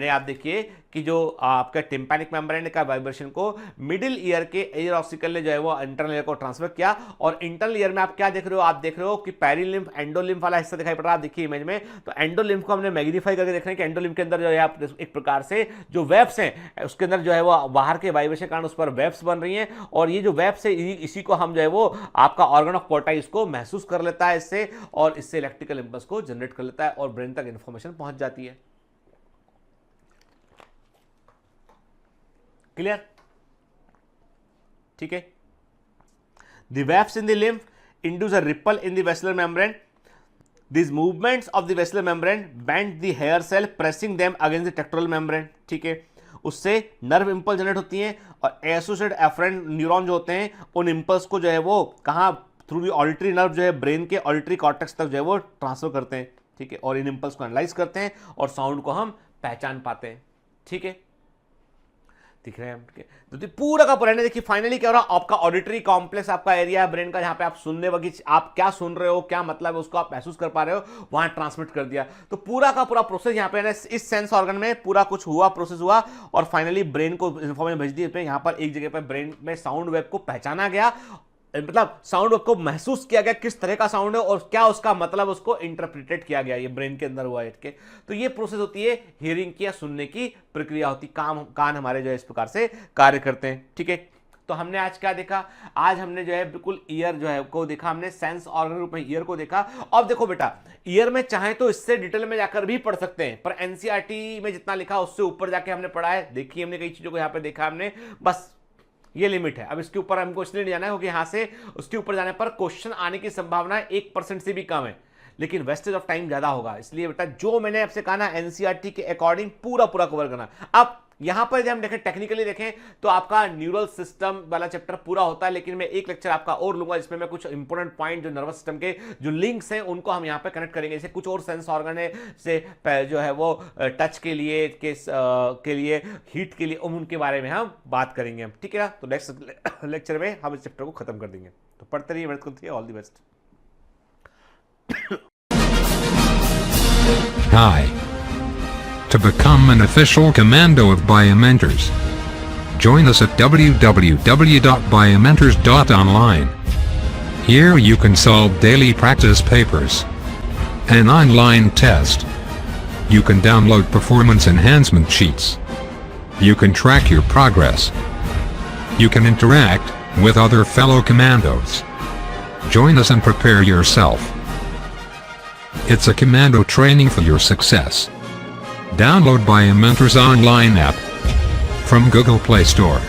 आप देखिए कि जो आपका टिम्पैनिक मेम्ब्रेन का वाइब्रेशन को मिडिल ईयर के एयर ऑक्सिकल ने जो है वो इंटरनल ईयर को ट्रांसफर किया, और इंटरनल ईयर में आप क्या देख रहे हो, आप देख रहे हो कि पेरिलिम्फ एंडोलिम्फ वाला हिस्सा दिखाई पड़ रहा है। आप देखिए इमेज में, तो एंडोलिम्फ को हमने मैग्नीफाई करके देख रहे हैं कि एंडोलिम्फ के अंदर जो है आप एक प्रकार से जो वेव्स हैं उसके अंदर जो है वो बाहर के वाइब्रेशन के कारण उस पर वेव्स बन रही हैं, और ये जो वेव्स है इसी को हम जो है वो आपका ऑर्गन ऑफ पोर्टाई इसको महसूस कर लेता है इससे, और इससे इलेक्ट्रिकल इंपल्स को जनरेट कर लेता है और ब्रेन तक इंफॉर्मेशन पहुंच जाती है। क्लियर? ठीक है। The waves in the lymph induce a ripple in the vesicular membrane. These movements of the vesicular membrane bend the hair cell, pressing them against the tectorial membrane. ठीक है, उससे nerve impulse generate होती हैं, और associated efferent neuron जो होते हैं उन इंपल्स को जो है वो कहाँ थ्रू दी ऑडिटरी नर्व जो है ब्रेन के ऑडिटरी कॉर्टेक्स तक जो है वो ट्रांसफर करते हैं। ठीक है, और इन इंपल्स को एनालाइज करते हैं और साउंड को हम पहचान पाते हैं। ठीक है, दिख रहे हैं तो पूरा का पूरा देखिए फाइनली क्या हो रहा है, आपका ऑडिटरी कॉम्प्लेक्स आपका एरिया है ब्रेन का, जहां पे आप सुनने वाली आप क्या सुन रहे हो, क्या मतलब है उसको आप महसूस कर पा रहे हो, वहां ट्रांसमिट कर दिया। तो पूरा का पूरा प्रोसेस यहाँ पे इस सेंस ऑर्गन में पूरा कुछ हुआ, प्रोसेस हुआ, और फाइनली ब्रेन को इन्फॉर्मेशन भेज दी। यहाँ पर एक जगह पर ब्रेन में साउंड वेव को पहचाना गया, मतलब साउंड वेव को महसूस किया गया किस तरह का साउंड है और क्या उसका मतलब, उसको इंटरप्रिटेट किया गया, ये ब्रेन के अंदर हुआ है। तो ये प्रोसेस होती है हियरिंग की या सुनने की प्रक्रिया होती, कान हमारे जो है इस प्रकार से कार्य करते हैं। ठीक है, तो हमने आज क्या देखा, आज हमने जो है बिल्कुल ईयर जो है को देखा, हमने सेंस ऑर्गन रूप में ईयर को देखा। अब देखो बेटा, ईयर में चाहे तो इससे डिटेल में जाकर भी पढ़ सकते हैं, पर एनसीईआरटी में जितना लिखा उससे ऊपर जाके हमने पढ़ा है, देखिए हमने कई चीजों को यहाँ पे देखा हमने, बस ये लिमिट है। अब इसके ऊपर हमको इसलिए नहीं जाना है क्योंकि यहां से उसके ऊपर जाने पर क्वेश्चन आने की संभावना 1% से भी कम है, लेकिन वेस्टेज ऑफ टाइम ज्यादा होगा। इसलिए बेटा जो मैंने आपसे कहा ना एनसीईआरटी के अकॉर्डिंग पूरा कवर करना। अब यहां पर जब हम देखें टेक्निकली देखें तो आपका न्यूरल सिस्टम वाला चैप्टर पूरा होता है, लेकिन मैं एक लेक्चर आपका और लूंगा जिसमें मैं कुछ इंपॉर्टेंट पॉइंट जो नर्वस सिस्टम के जो लिंक्स हैं उनको हम यहां पे कनेक्ट करेंगे। जैसे कुछ और सेंस ऑर्गन है से जो है वो टच के लिए हीट के लिए उनके बारे में हम बात करेंगे। ठीक है ना, तो नेक्स्ट लेक्चर में हम इस चैप्टर को खत्म कर देंगे। तो पढ़ते रहिए, मेहनत करते रहिए, all the best. Hi. To become an official commando of Biomentors, join us at www.biomentors.online. Here you can solve daily practice papers, an online test. You can download performance enhancement sheets. You can track your progress. You can interact with other fellow commandos. Join us and prepare yourself. It's a commando training for your success. Download Biomentors online app from Google Play Store.